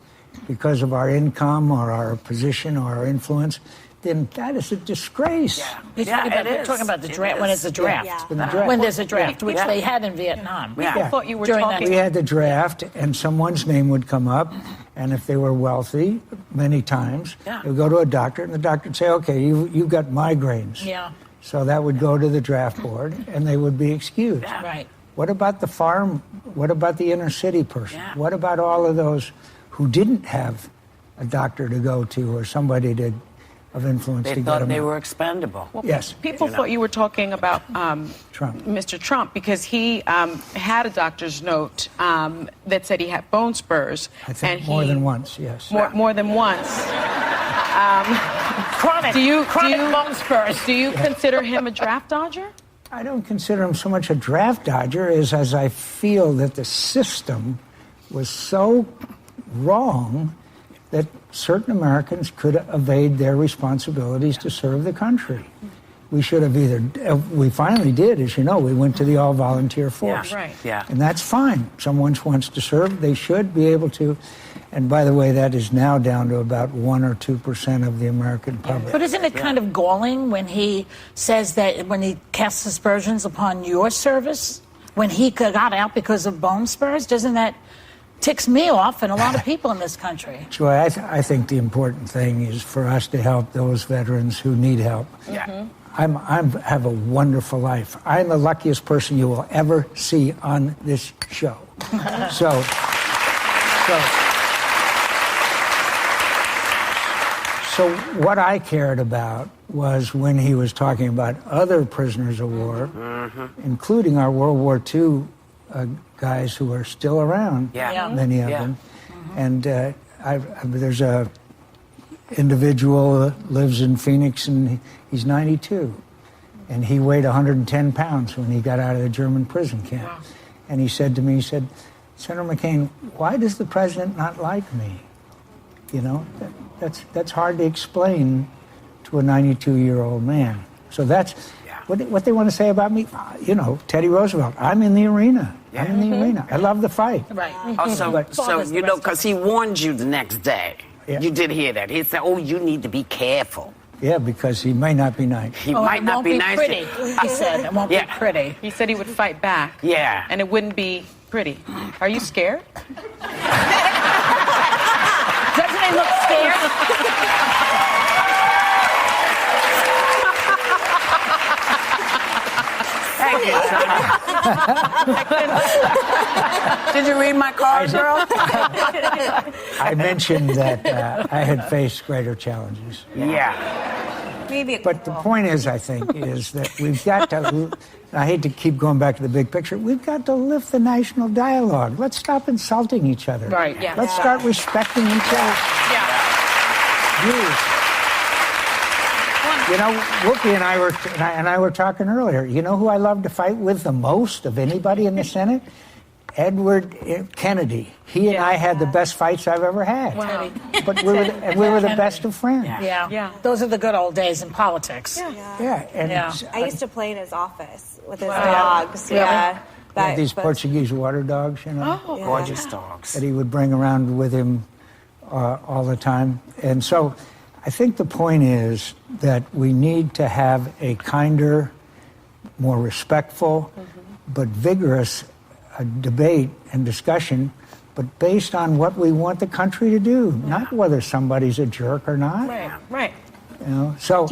[SPEAKER 3] because of our income or our position or our influence, then that is a disgrace.
[SPEAKER 4] We're talking about the draft, when it's a draft. When there's a draft, which they had in Vietnam.
[SPEAKER 3] Yeah.
[SPEAKER 4] Thought you were talking.
[SPEAKER 3] We had the draft, and someone's name would come up, and if they were wealthy, many times, they would go to a doctor, and the doctor would say, okay, you've got migraines.
[SPEAKER 4] Yeah.
[SPEAKER 3] So that would go to the draft board, and they would be excused.
[SPEAKER 4] Yeah. Right.
[SPEAKER 3] What about the farm? What about the inner city person? What about all of those who didn't have a doctor to go to or somebody of influence
[SPEAKER 2] They
[SPEAKER 3] to get
[SPEAKER 2] thought
[SPEAKER 3] them
[SPEAKER 2] they
[SPEAKER 3] out?
[SPEAKER 2] were expendable.
[SPEAKER 3] Well, yes.
[SPEAKER 5] People thought you were talking about Mr. Trump because he had a doctor's note that said he had bone spurs.
[SPEAKER 3] I think more than once, yes.
[SPEAKER 5] More than once.
[SPEAKER 4] Chronic bone spurs.
[SPEAKER 5] Do you consider him a draft dodger?
[SPEAKER 3] I don't consider him so much a draft dodger as I feel that the system was so wrong that certain Americans could evade their responsibilities to serve the country. We should have we finally did, as you know, we went to the all-volunteer force. And that's fine. Someone wants to serve, they should be able to. And by the way, that is now down to about 1 or 2% of the American public.
[SPEAKER 4] But isn't it kind of galling when he says that, when he casts aspersions upon your service, when he got out because of bone spurs? Doesn't that ticks me off and a lot of people in this country?
[SPEAKER 3] Joy, I think the important thing is for us to help those veterans who need help. I have a wonderful life. I'm the luckiest person you will ever see on this show. So what I cared about was when he was talking about other prisoners of war, including our World War II guys who are still around, many of them. And there's a individual that lives in Phoenix, and he's 92. And he weighed 110 pounds when he got out of the German prison camp. And he said to me, Senator McCain, why does the president not like me? You know, that's hard to explain to a 92-year-old man. So that's what they want to say about me. Teddy Roosevelt. I'm in the arena. I'm in the arena. I love the fight.
[SPEAKER 4] Right.
[SPEAKER 2] So because he warned you the next day.
[SPEAKER 3] Yeah.
[SPEAKER 2] You did hear that. He said, "Oh, you need to be careful."
[SPEAKER 3] Yeah, because he may not be nice.
[SPEAKER 2] He might not be nice.
[SPEAKER 4] Pretty. He said it won't be pretty.
[SPEAKER 5] He said he would fight back.
[SPEAKER 2] Yeah.
[SPEAKER 5] And it wouldn't be pretty. Are you scared?
[SPEAKER 4] Doesn't he look scared?
[SPEAKER 2] Thank you, Did you read my card, girl?
[SPEAKER 3] I mentioned that I had faced greater challenges.
[SPEAKER 2] Yeah.
[SPEAKER 6] Maybe.
[SPEAKER 3] But the point is, I think, is that we've got to, I hate to keep going back to the big picture, we've got to lift the national dialogue. Let's stop insulting each other.
[SPEAKER 4] Right. Yeah.
[SPEAKER 3] Let's start respecting each other's views. Whoopi and I were talking earlier. You know who I love to fight with the most of anybody in the Senate? Edward Kennedy. He and I had the best fights I've ever had.
[SPEAKER 4] Wow.
[SPEAKER 3] But we were the best of friends.
[SPEAKER 4] Yeah. Those are the good old days in politics.
[SPEAKER 6] I used to play in his office with his dogs.
[SPEAKER 4] Really?
[SPEAKER 6] Yeah.
[SPEAKER 3] These Portuguese water dogs,
[SPEAKER 2] Gorgeous dogs.
[SPEAKER 3] that he would bring around with him all the time. And so I think the point is that we need to have a kinder, more respectful, but vigorous debate and discussion, but based on what we want the country to do, not whether somebody's a jerk or not.
[SPEAKER 6] Right.
[SPEAKER 3] So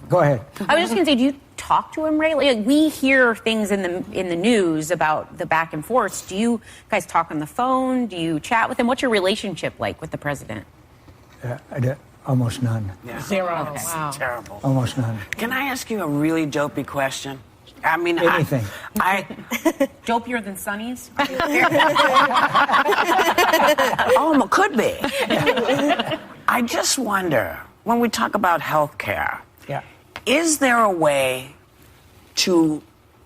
[SPEAKER 3] go ahead.
[SPEAKER 7] I was just going to say, do you talk to him regularly? Like, we hear things in the news about the back and forth. Do you guys talk on the phone? Do you chat with him? What's your relationship like with the president?
[SPEAKER 3] Almost none.
[SPEAKER 4] Zero.
[SPEAKER 7] Okay.
[SPEAKER 5] Wow.
[SPEAKER 2] Terrible.
[SPEAKER 3] Almost none.
[SPEAKER 2] Can I ask you a really dopey question? I mean,
[SPEAKER 3] anything.
[SPEAKER 7] Dopier than Sonny's?
[SPEAKER 2] Could be. I just wonder, when we talk about health care, is there a way to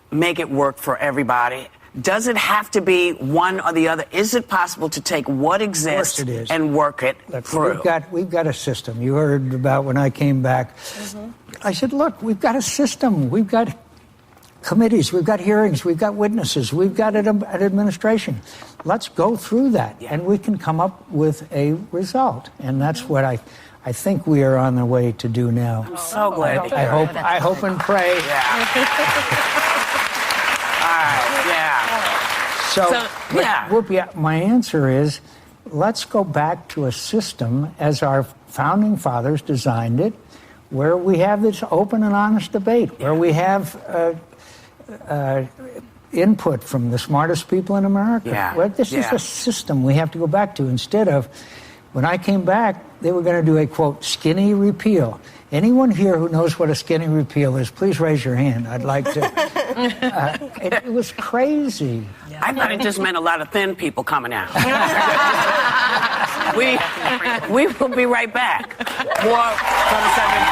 [SPEAKER 2] make it work for everybody? Does it have to be one or the other? Is it possible to take what exists and work it through?
[SPEAKER 3] We've got a system. You heard about when I came back. I said, look, we've got a system. We've got committees. We've got hearings. We've got witnesses. We've got an administration. Let's go through that, and we can come up with a result. And that's what I think we are on the way to do now.
[SPEAKER 2] I'm so glad.
[SPEAKER 3] I hope and pray. Whoopi, my answer is, let's go back to a system as our founding fathers designed it, where we have this open and honest debate, where we have input from the smartest people in America. This is a system we have to go back to, instead of, when I came back, they were going to do a, quote, skinny repeal. Anyone here who knows what a skinny repeal is, please raise your hand. I'd like to. It was crazy.
[SPEAKER 2] I thought it just meant a lot of thin people coming out. We will be right back. More from Senator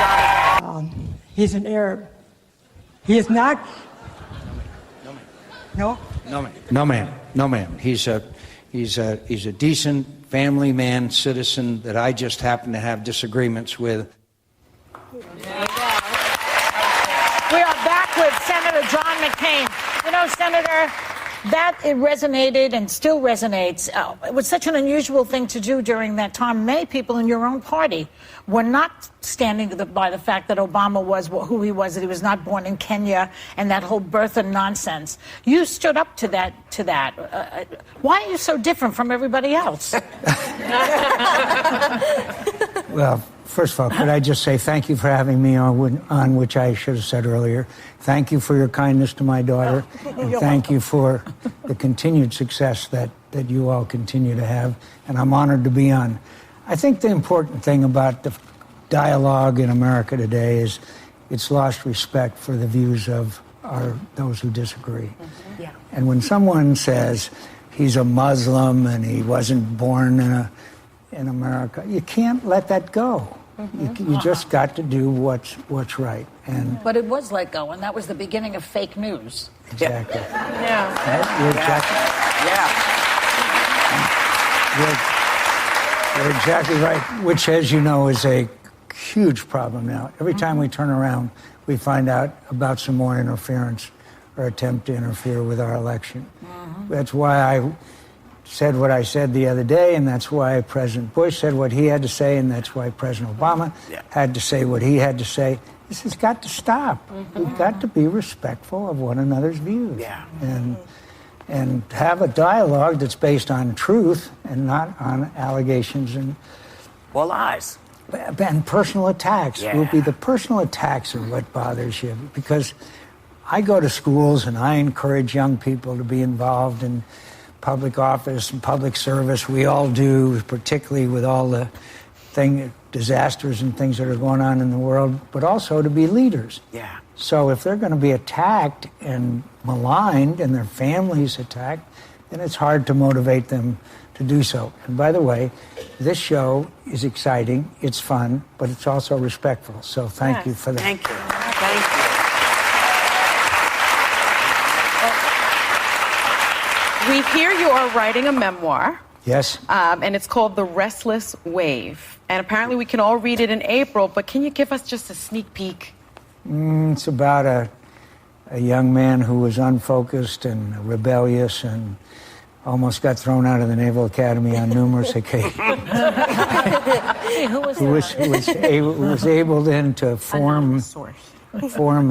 [SPEAKER 2] John.
[SPEAKER 8] He's an Arab. He is not. No?
[SPEAKER 3] No, ma'am. He's a decent family man, citizen that I just happen to have disagreements with.
[SPEAKER 4] We are back with Senator John McCain. Senator, that it resonated and still resonates. It was such an unusual thing to do during that time. Many people in your own party were not standing by the fact that Obama was who he was, that he was not born in Kenya, and that whole birther nonsense. You stood up to that. Why are you so different from everybody else?
[SPEAKER 3] Well, first of all, could I just say thank you for having me on, which I should have said earlier. Thank you for your kindness to my daughter. And thank you for the continued success that you all continue to have. And I'm honored to be on. I think the important thing about the dialogue in America today is it's lost respect for the views of those who disagree. And when someone says he's a Muslim and he wasn't born in America, you can't let that go. You just got to do what's right.
[SPEAKER 4] But it was let go, and that was the beginning of fake news.
[SPEAKER 3] Exactly. You're exactly right, which, as you know, is a huge problem now. Every time we turn around, we find out about some more interference or attempt to interfere with our election. That's why I said what I said the other day, and that's why President Bush said what he had to say, and that's why President Obama had to say what he had to say. This has got to stop. We've got to be respectful of one another's views. And have a dialogue that's based on truth and not on allegations and
[SPEAKER 2] lies.
[SPEAKER 3] And personal attacks. Will be the personal attacks are what bothers you, because I go to schools and I encourage young people to be involved in public office and public service. We all do, particularly with all the disasters and things that are going on in the world, but also to be leaders. So if they're going to be attacked and maligned and their families attacked, then it's hard to motivate them to do so. And by the way, this show is exciting, it's fun, but it's also respectful. So thank you for that.
[SPEAKER 2] Thank you. Thank you.
[SPEAKER 5] We hear you are writing a memoir.
[SPEAKER 3] Yes.
[SPEAKER 5] And it's called The Restless Wave. And apparently we can all read it in April, but can you give us just a sneak peek?
[SPEAKER 3] It's about a young man who was unfocused and rebellious and almost got thrown out of the Naval Academy on numerous occasions. Who was able then to form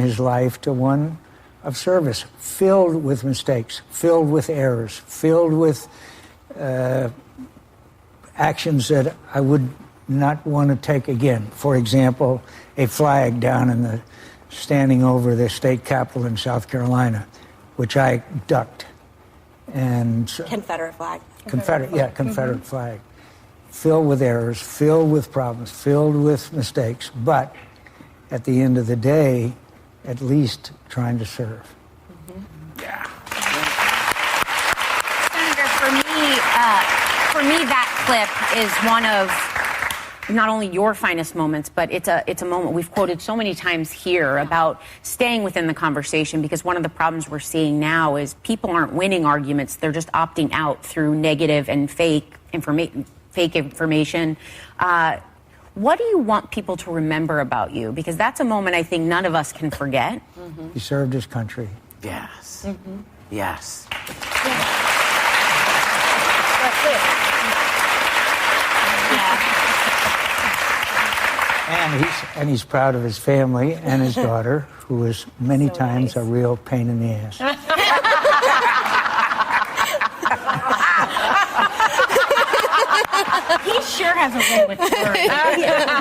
[SPEAKER 3] his life to one of service, filled with mistakes, filled with errors, filled with actions that I would not want to take again. For example, a flag down in the standing over the state capitol in South Carolina, which I ducked. And
[SPEAKER 6] Confederate flag.
[SPEAKER 3] Confederate flag. Filled with errors, filled with problems, filled with mistakes, but at the end of the day, at least trying to serve.
[SPEAKER 7] Senator, for me, that clip is one of not only your finest moments, but it's a moment we've quoted so many times here about staying within the conversation, because one of the problems we're seeing now is people aren't winning arguments. They're just opting out through negative and fake information. What do you want people to remember about you? Because that's a moment I think none of us can forget.
[SPEAKER 3] He served his country.
[SPEAKER 2] Yes. Yes.
[SPEAKER 3] And he's proud of his family and his daughter, who was many times a real pain in the ass.
[SPEAKER 4] He sure has a way with words.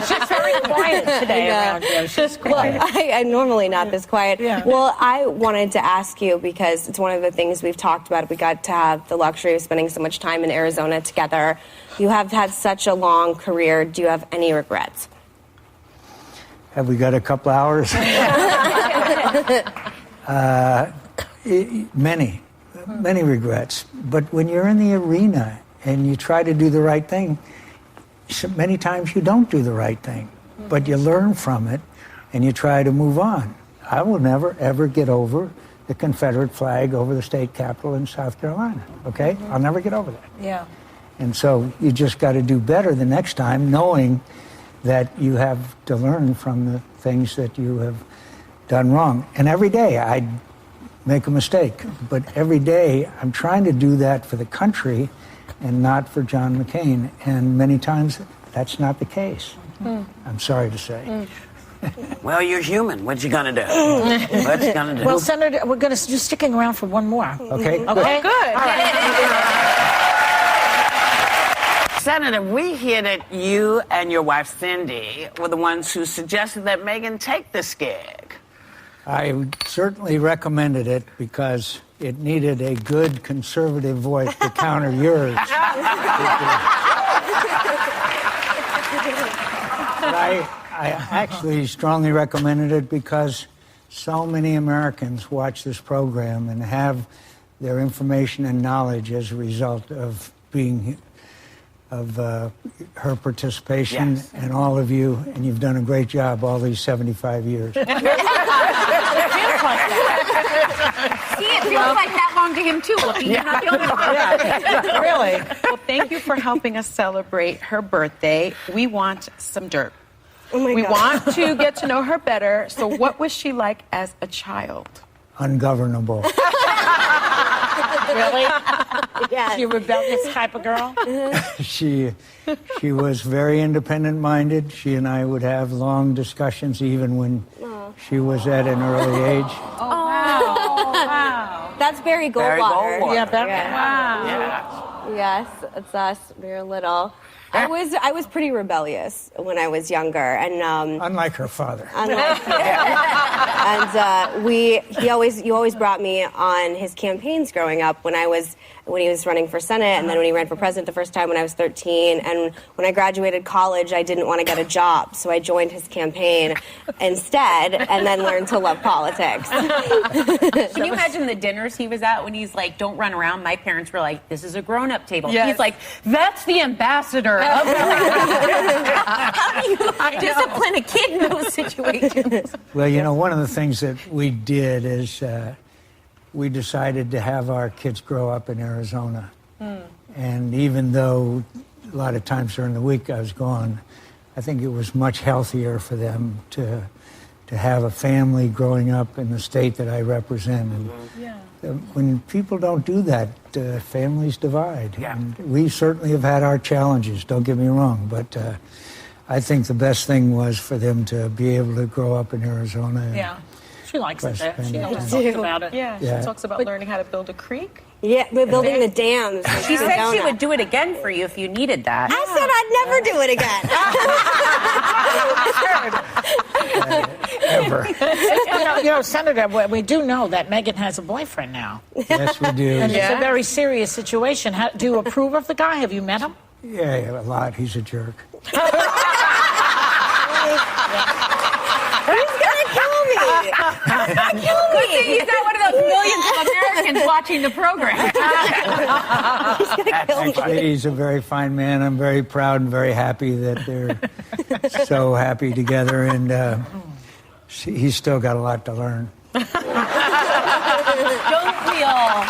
[SPEAKER 4] She's very quiet today around here. She's quiet.
[SPEAKER 6] Well, I'm normally not this quiet. Well, I wanted to ask you, because it's one of the things we've talked about. We got to have the luxury of spending so much time in Arizona together. You have had such a long career. Do you have any regrets?
[SPEAKER 3] Have we got a couple hours? Many regrets. But when you're in the arena and you try to do the right thing, many times you don't do the right thing. But you learn from it and you try to move on. I will never, ever get over the Confederate flag over the state capitol in South Carolina, okay? I'll never get over that.
[SPEAKER 4] Yeah.
[SPEAKER 3] And so you just got to do better the next time, knowing that you have to learn from the things that you have done wrong. And every day I make a mistake, but every day I'm trying to do that for the country and not for John McCain. And many times that's not the case. I'm sorry to say.
[SPEAKER 2] Well, you're human. What you gonna do? What you gonna do?
[SPEAKER 4] Well, Senator, we're going to just sticking around for one more.
[SPEAKER 3] Okay.
[SPEAKER 4] Okay.
[SPEAKER 5] Good.
[SPEAKER 4] All right.
[SPEAKER 2] Senator, we hear that you and your wife, Cindy, were the ones who suggested that Megyn take this gig.
[SPEAKER 3] I certainly recommended it because it needed a good conservative voice to counter yours. But I actually strongly recommended it because so many Americans watch this program and have their information and knowledge as a result of her participation, and all of you, and you've done a great job all these 75 years.
[SPEAKER 4] It feels like that.
[SPEAKER 7] it feels like that long to him too. Whoopi. You're not the only one.
[SPEAKER 5] Really? Well, thank you for helping us celebrate her birthday. We want some dirt.
[SPEAKER 6] Oh my
[SPEAKER 5] we
[SPEAKER 6] God.
[SPEAKER 5] want to get to know her better. So what was she like as a child?
[SPEAKER 3] Ungovernable.
[SPEAKER 4] Really?
[SPEAKER 6] Yes.
[SPEAKER 4] You rebellious type of girl?
[SPEAKER 3] She was very independent-minded. She and I would have long discussions even when she was at an early age.
[SPEAKER 6] Oh, wow. That's Barry Goldwater.
[SPEAKER 4] Yeah, Barry.
[SPEAKER 6] Wow.
[SPEAKER 2] Yeah.
[SPEAKER 6] Yes, it's us. We were little. I was pretty rebellious when I was younger, and
[SPEAKER 3] Unlike her father.
[SPEAKER 6] And you always brought me on his campaigns growing up when he was running for Senate, and then when he ran for president the first time when I was 13. And when I graduated college, I didn't want to get a job, so I joined his campaign instead, and then learned to love politics.
[SPEAKER 7] Can you imagine the dinners he was at when he's like, "Don't run around"? My parents were like, "This is a grown-up table."
[SPEAKER 5] Yes.
[SPEAKER 7] He's like, "That's the ambassador." How do you discipline a kid in those situations?
[SPEAKER 3] Well, you know, one of the things that we did is we decided to have our kids grow up in Arizona. And even though a lot of times during the week I was gone, I think it was much healthier for them to have a family growing up in the state that I represent. And when people don't do that, families divide.
[SPEAKER 2] Yeah.
[SPEAKER 3] And we certainly have had our challenges, don't get me wrong, but I think the best thing was for them to be able to grow up in Arizona.
[SPEAKER 4] Yeah. She likes it there. She always
[SPEAKER 6] Yeah.
[SPEAKER 4] talks about it.
[SPEAKER 5] Yeah, she talks about learning how to build a creek.
[SPEAKER 6] Yeah, we're building the dams.
[SPEAKER 7] She said she would do it again for you if you needed that.
[SPEAKER 6] I said I'd never do it again.
[SPEAKER 3] Ever.
[SPEAKER 4] You know, Senator, we do know that Meghan has a boyfriend now.
[SPEAKER 3] Yes, we do.
[SPEAKER 4] And it's a very serious situation. Do you approve of the guy? Have you met him?
[SPEAKER 3] Yeah, a lot. He's a jerk.
[SPEAKER 6] He's gonna kill me.
[SPEAKER 7] Good thing he's not one of those millions of Americans watching the program.
[SPEAKER 6] He's gonna kill me.
[SPEAKER 3] Actually, he's a very fine man. I'm very proud and very happy that they're so happy together, and he's still got a lot to learn.
[SPEAKER 7] Don't we all?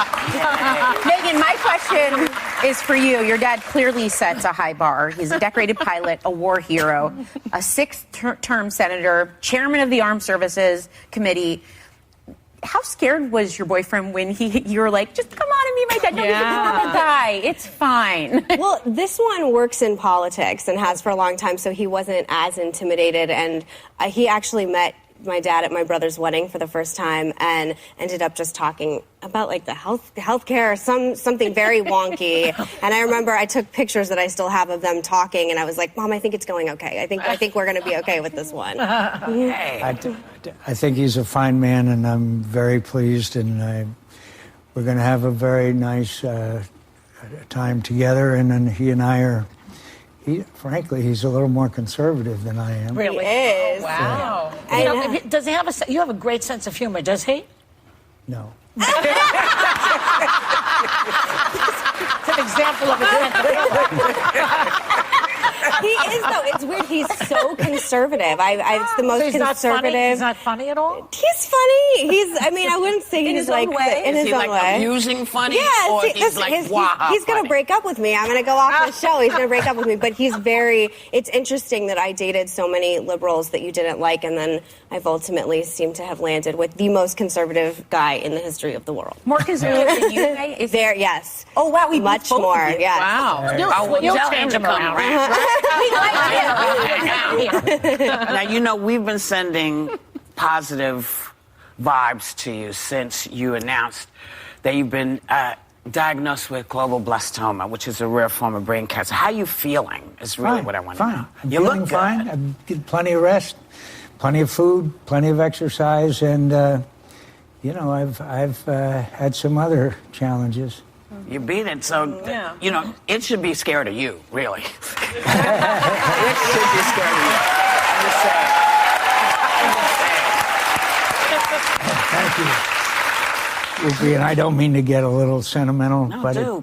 [SPEAKER 7] Megan, my question is for you. Your dad clearly sets a high bar. He's a decorated pilot, a war hero, a sixth-term senator, chairman of the Armed Services Committee. How scared was your boyfriend when you were like, just come on and meet my dad? No, he's a normal guy. It's fine.
[SPEAKER 6] Well, this one works in politics and has for a long time, so he wasn't as intimidated. And he actually met my dad at my brother's wedding for the first time and ended up just talking about like the healthcare, something very wonky. And I remember I took pictures that I still have of them talking, and I was like, Mom, I think it's going okay. I think we're going to be okay with this one.
[SPEAKER 3] I think he's a fine man, and I'm very pleased, and we're going to have a very nice time together, and then he and I are, frankly, he's a little more conservative than I am.
[SPEAKER 4] Really?
[SPEAKER 6] He is.
[SPEAKER 4] Oh, wow. You know, does he have you have a great sense of humor, does he?
[SPEAKER 3] No.
[SPEAKER 4] It's an example of a
[SPEAKER 6] He is, though. It's weird. He's so conservative. It's the most
[SPEAKER 4] so he's
[SPEAKER 6] conservative.
[SPEAKER 4] Not funny? He's not funny at all?
[SPEAKER 6] He's funny. I wouldn't say he's like, in his own way.
[SPEAKER 2] Amusing funny?
[SPEAKER 6] Yes.
[SPEAKER 2] Or he's like, wow.
[SPEAKER 6] He's going to break up with me. I'm going to go off the show. He's going to break up with me. But it's interesting that I dated so many liberals that you didn't like, and then I've ultimately seemed to have landed with the most conservative guy in the history of the world.
[SPEAKER 7] More conservative than you, right?
[SPEAKER 6] Yes.
[SPEAKER 7] Oh, wow. We
[SPEAKER 6] much more. Yes.
[SPEAKER 7] Wow.
[SPEAKER 4] You'll change him around.
[SPEAKER 2] Now, you know, we've been sending positive vibes to you since you announced that you've been diagnosed with glioblastoma, which is a rare form of brain cancer. How are you feeling is really what I want to know.
[SPEAKER 3] I'm feeling fine. I get plenty of rest, plenty of food, plenty of exercise, and, you know, I've had some other challenges.
[SPEAKER 2] You beat it, so, you know, it should be scared of you, really. It should be scared of you. I'm just saying.
[SPEAKER 3] Thank you. Whoopi, and I don't mean to get a little sentimental, but it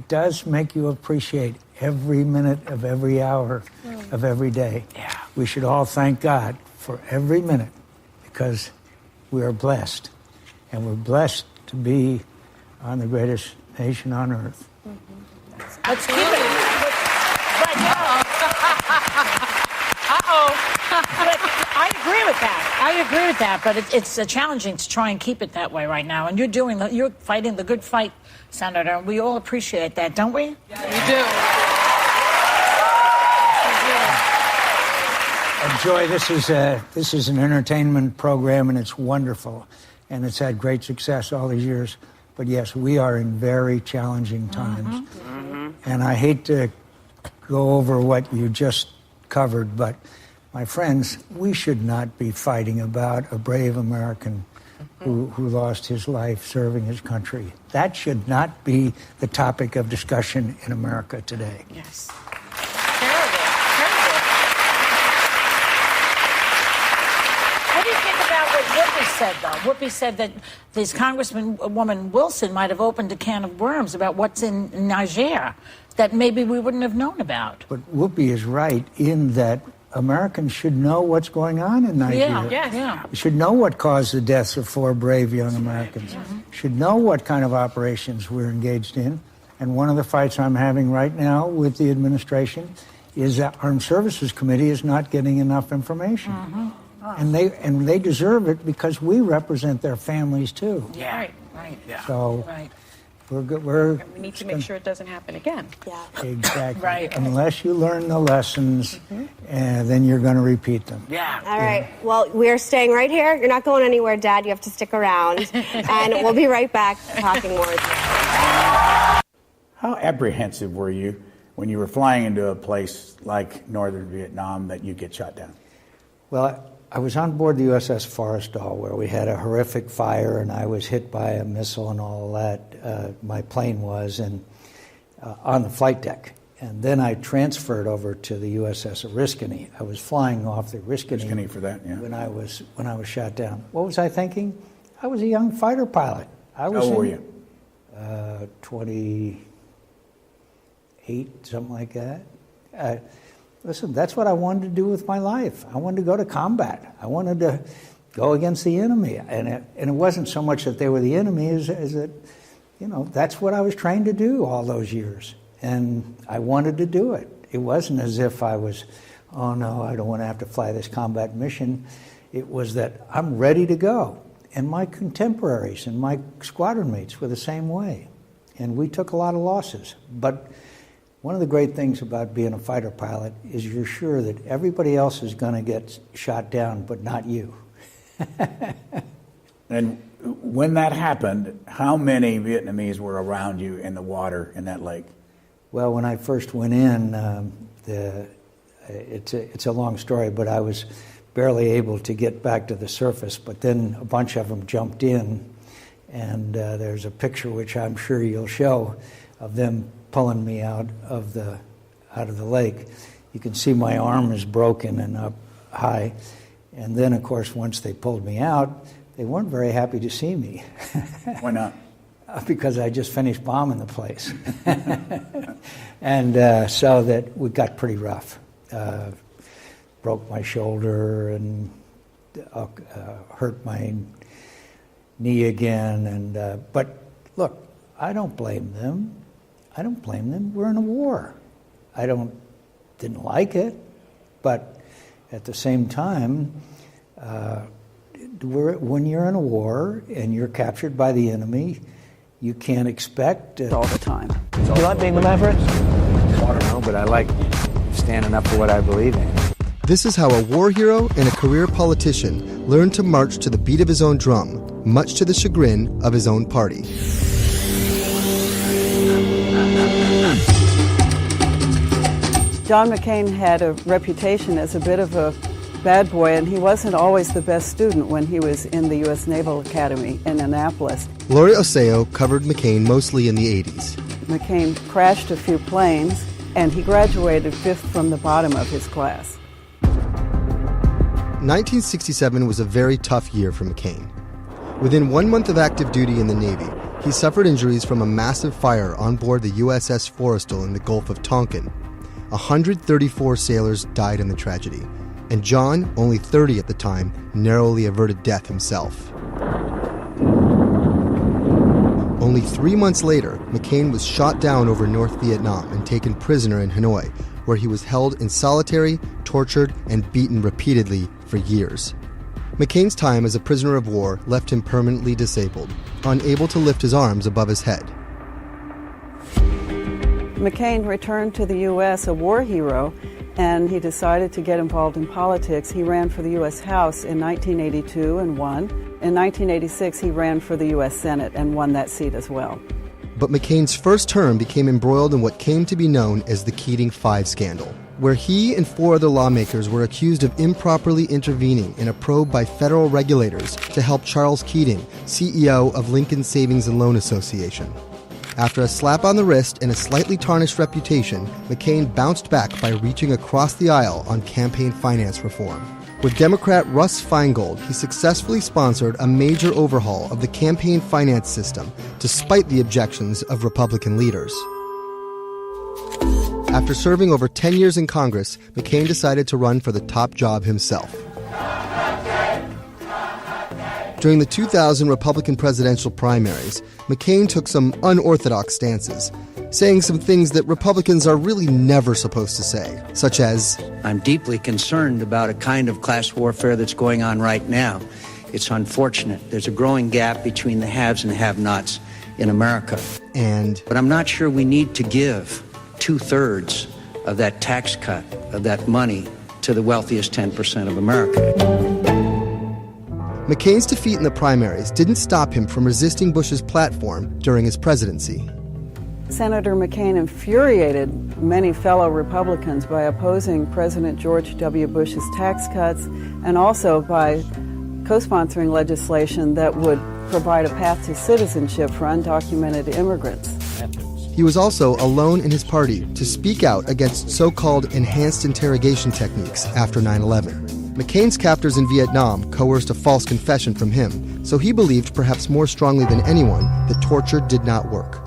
[SPEAKER 3] does make you appreciate every minute of every hour of every day.
[SPEAKER 2] Yeah.
[SPEAKER 3] We should all thank God for every minute because we are blessed. And we're blessed to be on the greatest nation on earth.
[SPEAKER 4] Let's keep it. But, I agree with that. I agree with that. But it's challenging to try and keep it that way right now. And you're fighting the good fight, Senator. And we all appreciate that, don't we?
[SPEAKER 5] Yeah, we do.
[SPEAKER 3] And Joy, this is an entertainment program, and it's wonderful, and it's had great success all these years. But yes, we are in very challenging times, and I hate to go over what you just covered, but my friends, we should not be fighting about a brave American who lost his life serving his country. That should not be the topic of discussion in America today.
[SPEAKER 4] Yes. Said, though. Whoopi said that this Congresswoman Wilson might have opened a can of worms about what's in Niger that maybe we wouldn't have known about.
[SPEAKER 3] But Whoopi is right in that Americans should know what's going on in Nigeria.
[SPEAKER 4] Yeah.
[SPEAKER 3] Should know what caused the deaths of 4 brave young Americans. Should know what kind of operations we're engaged in. And one of the fights I'm having right now with the administration is that Armed Services Committee is not getting enough information. And they deserve it because we represent their families too.
[SPEAKER 5] Yeah. Right.
[SPEAKER 3] Yeah. So we're good.
[SPEAKER 5] We need to make sure it doesn't happen again.
[SPEAKER 6] Yeah.
[SPEAKER 3] Exactly.
[SPEAKER 4] Right.
[SPEAKER 3] Unless you learn the lessons, and then you're going to repeat them.
[SPEAKER 2] Yeah.
[SPEAKER 6] All right. Well, we're staying right here. You're not going anywhere, Dad. You have to stick around, and we'll be right back talking more.
[SPEAKER 9] How apprehensive were you when you were flying into a place like northern Vietnam that you get shot down?
[SPEAKER 3] Well, I was on board the USS Forrestal where we had a horrific fire and I was hit by a missile and all that. My plane was on the flight deck. And then I transferred over to the USS Oriskany. I was flying off the Oriskany
[SPEAKER 9] for that, yeah.
[SPEAKER 3] when I was shot down. What was I thinking? I was a young fighter pilot.
[SPEAKER 9] How old were you?
[SPEAKER 3] 28, something like that. Listen, that's what I wanted to do with my life. I wanted to go to combat. I wanted to go against the enemy. And it wasn't so much that they were the enemy as that, that's what I was trained to do all those years. And I wanted to do it. It wasn't as if I was, oh no, I don't want to have to fly this combat mission. It was that I'm ready to go. And my contemporaries and my squadron mates were the same way. And we took a lot of losses. But one of the great things about being a fighter pilot is you're sure that everybody else is going to get shot down, but not you.
[SPEAKER 9] And when that happened, how many Vietnamese were around you in the water in that lake?
[SPEAKER 3] Well, when I first went in, it's a long story, but I was barely able to get back to the surface. But then a bunch of them jumped in, and there's a picture which I'm sure you'll show of them pulling me out of the lake. You can see my arm is broken and up high. And then, of course, once they pulled me out, they weren't very happy to see me.
[SPEAKER 9] Why not?
[SPEAKER 3] Because I just finished bombing the place. And so that we got pretty rough. Broke my shoulder and hurt my knee again. But look, I don't blame them. We're in a war. Didn't like it, but at the same time, when you're in a war and you're captured by the enemy, you can't expect
[SPEAKER 10] all the time. You like being the Maverick? No, but I like standing up for what I believe in.
[SPEAKER 11] This is how a war hero and a career politician learned to march to the beat of his own drum, much to the chagrin of his own party.
[SPEAKER 10] John McCain had a reputation as a bit of a bad boy, and he wasn't always the best student when he was in the U.S. Naval Academy in Annapolis.
[SPEAKER 11] Lori Oseo covered McCain mostly in the 80s.
[SPEAKER 10] McCain crashed a few planes, and he graduated 5th from the bottom of his class.
[SPEAKER 11] 1967 was a very tough year for McCain. Within 1 month of active duty in the Navy, he suffered injuries from a massive fire on board the USS Forrestal in the Gulf of Tonkin. 134 sailors died in the tragedy, and John, only 30 at the time, narrowly averted death himself. only 3 months later, McCain was shot down over North Vietnam and taken prisoner in Hanoi, where he was held in solitary, tortured, and beaten repeatedly for years. McCain's time as a prisoner of war left him permanently disabled, unable to lift his arms above his head.
[SPEAKER 10] McCain returned to the U.S. a war hero, and he decided to get involved in politics. He ran for the U.S. House in 1982 and won. In 1986, he ran for the U.S. Senate and won that seat as well.
[SPEAKER 11] But McCain's first term became embroiled in what came to be known as the Keating Five scandal, where he and 4 other lawmakers were accused of improperly intervening in a probe by federal regulators to help Charles Keating, CEO of Lincoln Savings and Loan Association. After a slap on the wrist and a slightly tarnished reputation, McCain bounced back by reaching across the aisle on campaign finance reform. With Democrat Russ Feingold, he successfully sponsored a major overhaul of the campaign finance system, despite the objections of Republican leaders. After serving over 10 years in Congress, McCain decided to run for the top job himself. During the 2000 Republican presidential primaries, McCain took some unorthodox stances, saying some things that Republicans are really never supposed to say, such as,
[SPEAKER 13] "I'm deeply concerned about a kind of class warfare that's going on right now. It's unfortunate. There's a growing gap between the haves and have-nots in America. But I'm not sure we need to give 2/3 of that tax cut, of that money, to the wealthiest 10% of America."
[SPEAKER 11] McCain's defeat in the primaries didn't stop him from resisting Bush's platform during his presidency.
[SPEAKER 10] Senator McCain infuriated many fellow Republicans by opposing President George W. Bush's tax cuts and also by co-sponsoring legislation that would provide a path to citizenship for undocumented immigrants.
[SPEAKER 11] He was also alone in his party to speak out against so-called enhanced interrogation techniques after 9/11. McCain's captors in Vietnam coerced a false confession from him, so he believed perhaps more strongly than anyone that torture did not work.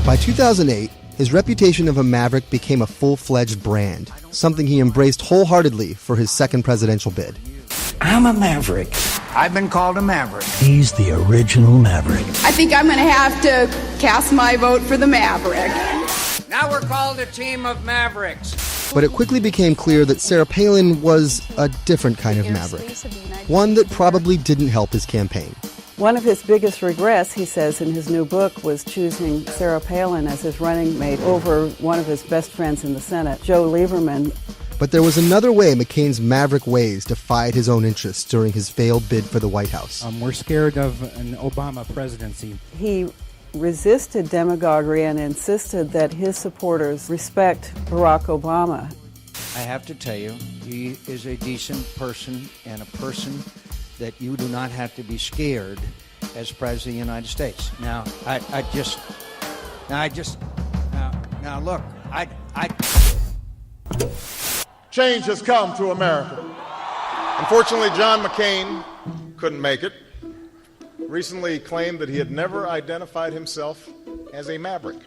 [SPEAKER 11] By 2008, his reputation of a maverick became a full-fledged brand, something he embraced wholeheartedly for his second presidential bid.
[SPEAKER 14] I'm a maverick. I've been called a maverick.
[SPEAKER 15] He's the original maverick.
[SPEAKER 16] I think I'm going to have to cast my vote for the maverick.
[SPEAKER 14] Now we're called a team of mavericks.
[SPEAKER 11] But it quickly became clear that Sarah Palin was a different kind of maverick, one that probably didn't help his campaign.
[SPEAKER 10] One of his biggest regrets, he says in his new book, was choosing Sarah Palin as his running mate over one of his best friends in the Senate, Joe Lieberman.
[SPEAKER 11] But there was another way McCain's maverick ways defied his own interests during his failed bid for the White House.
[SPEAKER 12] We're scared of an Obama presidency.
[SPEAKER 10] He resisted demagoguery and insisted that his supporters respect Barack Obama.
[SPEAKER 14] I have to tell you, he is a decent person and a person that you do not have to be scared as President of the United States. Now, look,
[SPEAKER 17] Change has come to America. Unfortunately, John McCain couldn't make it. Recently claimed that he had never identified himself as a maverick.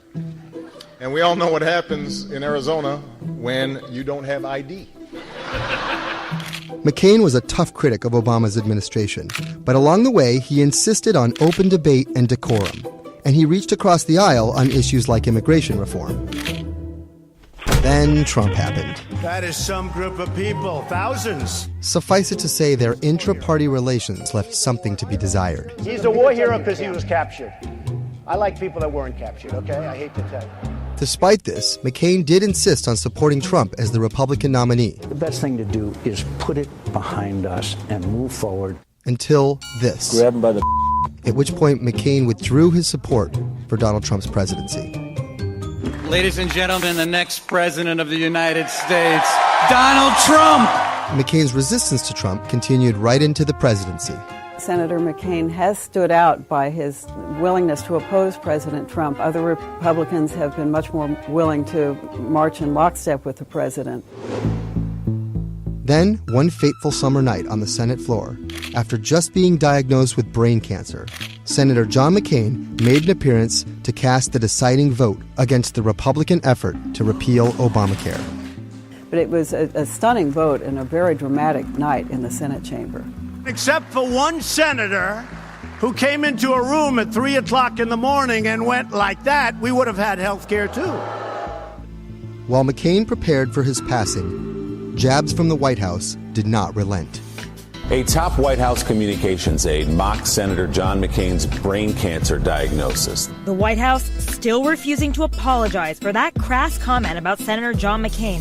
[SPEAKER 17] And we all know what happens in Arizona when you don't have ID.
[SPEAKER 11] McCain was a tough critic of Obama's administration, but along the way, he insisted on open debate and decorum, and he reached across the aisle on issues like immigration reform. Then Trump happened.
[SPEAKER 15] That is some group of people, thousands.
[SPEAKER 11] Suffice it to say, their intra-party relations left something to be desired.
[SPEAKER 15] He's a war hero because he was captured. I like people that weren't captured, okay? I hate to tell you.
[SPEAKER 11] Despite this, McCain did insist on supporting Trump as the Republican nominee.
[SPEAKER 15] The best thing to do is put it behind us and move forward.
[SPEAKER 11] Until this.
[SPEAKER 15] Grab him by the...
[SPEAKER 11] At which point McCain withdrew his support for Donald Trump's presidency.
[SPEAKER 18] Ladies and gentlemen, the next president of the United States, Donald Trump!
[SPEAKER 11] McCain's resistance to Trump continued right into the presidency.
[SPEAKER 10] Senator McCain has stood out by his willingness to oppose President Trump. Other Republicans have been much more willing to march in lockstep with the president.
[SPEAKER 11] Then, one fateful summer night on the Senate floor, after just being diagnosed with brain cancer, Senator John McCain made an appearance to cast the deciding vote against the Republican effort to repeal Obamacare.
[SPEAKER 10] But it was a stunning vote and a very dramatic night in the Senate chamber.
[SPEAKER 15] Except for one senator who came into a room at 3 o'clock in the morning and went like that, we would have had health care too.
[SPEAKER 11] While McCain prepared for his passing, jabs from the White House did not relent.
[SPEAKER 19] A top White House communications aide mocked Senator John McCain's brain cancer diagnosis.
[SPEAKER 20] The White House still refusing to apologize for that crass comment about Senator John McCain.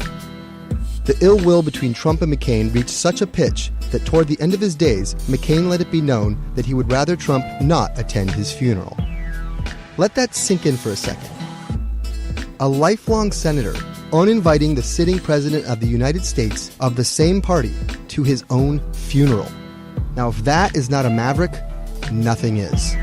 [SPEAKER 11] The ill will between Trump and McCain reached such a pitch that toward the end of his days, McCain let it be known that he would rather Trump not attend his funeral. Let that sink in for a second. A lifelong senator uninviting the sitting president of the United States of the same party to his own funeral. Now, if that is not a maverick, nothing is.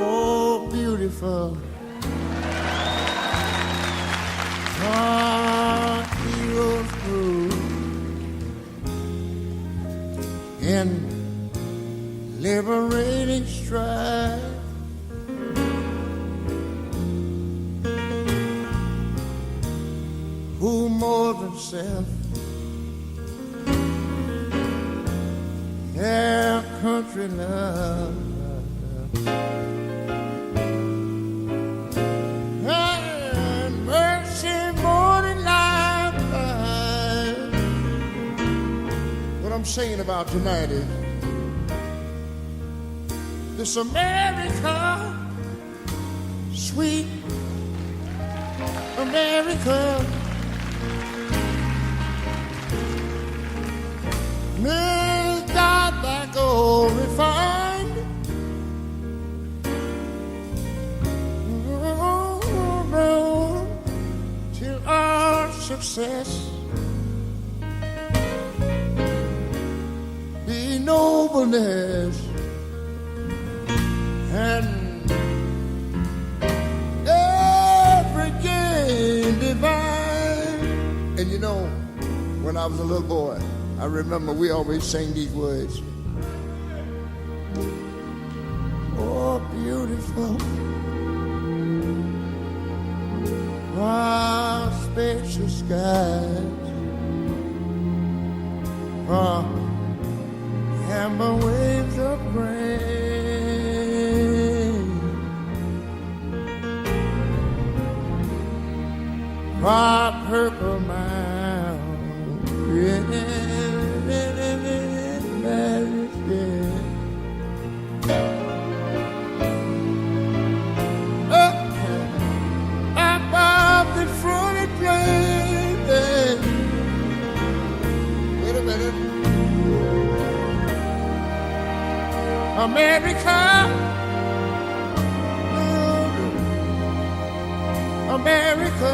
[SPEAKER 15] Oh, beautiful. Heroes grew in liberating strife. Who more than self their country love. And mercy more than life. What I'm saying about tonight is this America, sweet America, may God thy gold refined. Oh, till our success be nobleness and every gain divine. And you know, when I was a little boy, I remember we always sang these words. Oh, beautiful, far spacious skies, far amber waves of grain, far purple mountains. Above the fruited plain. Wait a minute. America, America.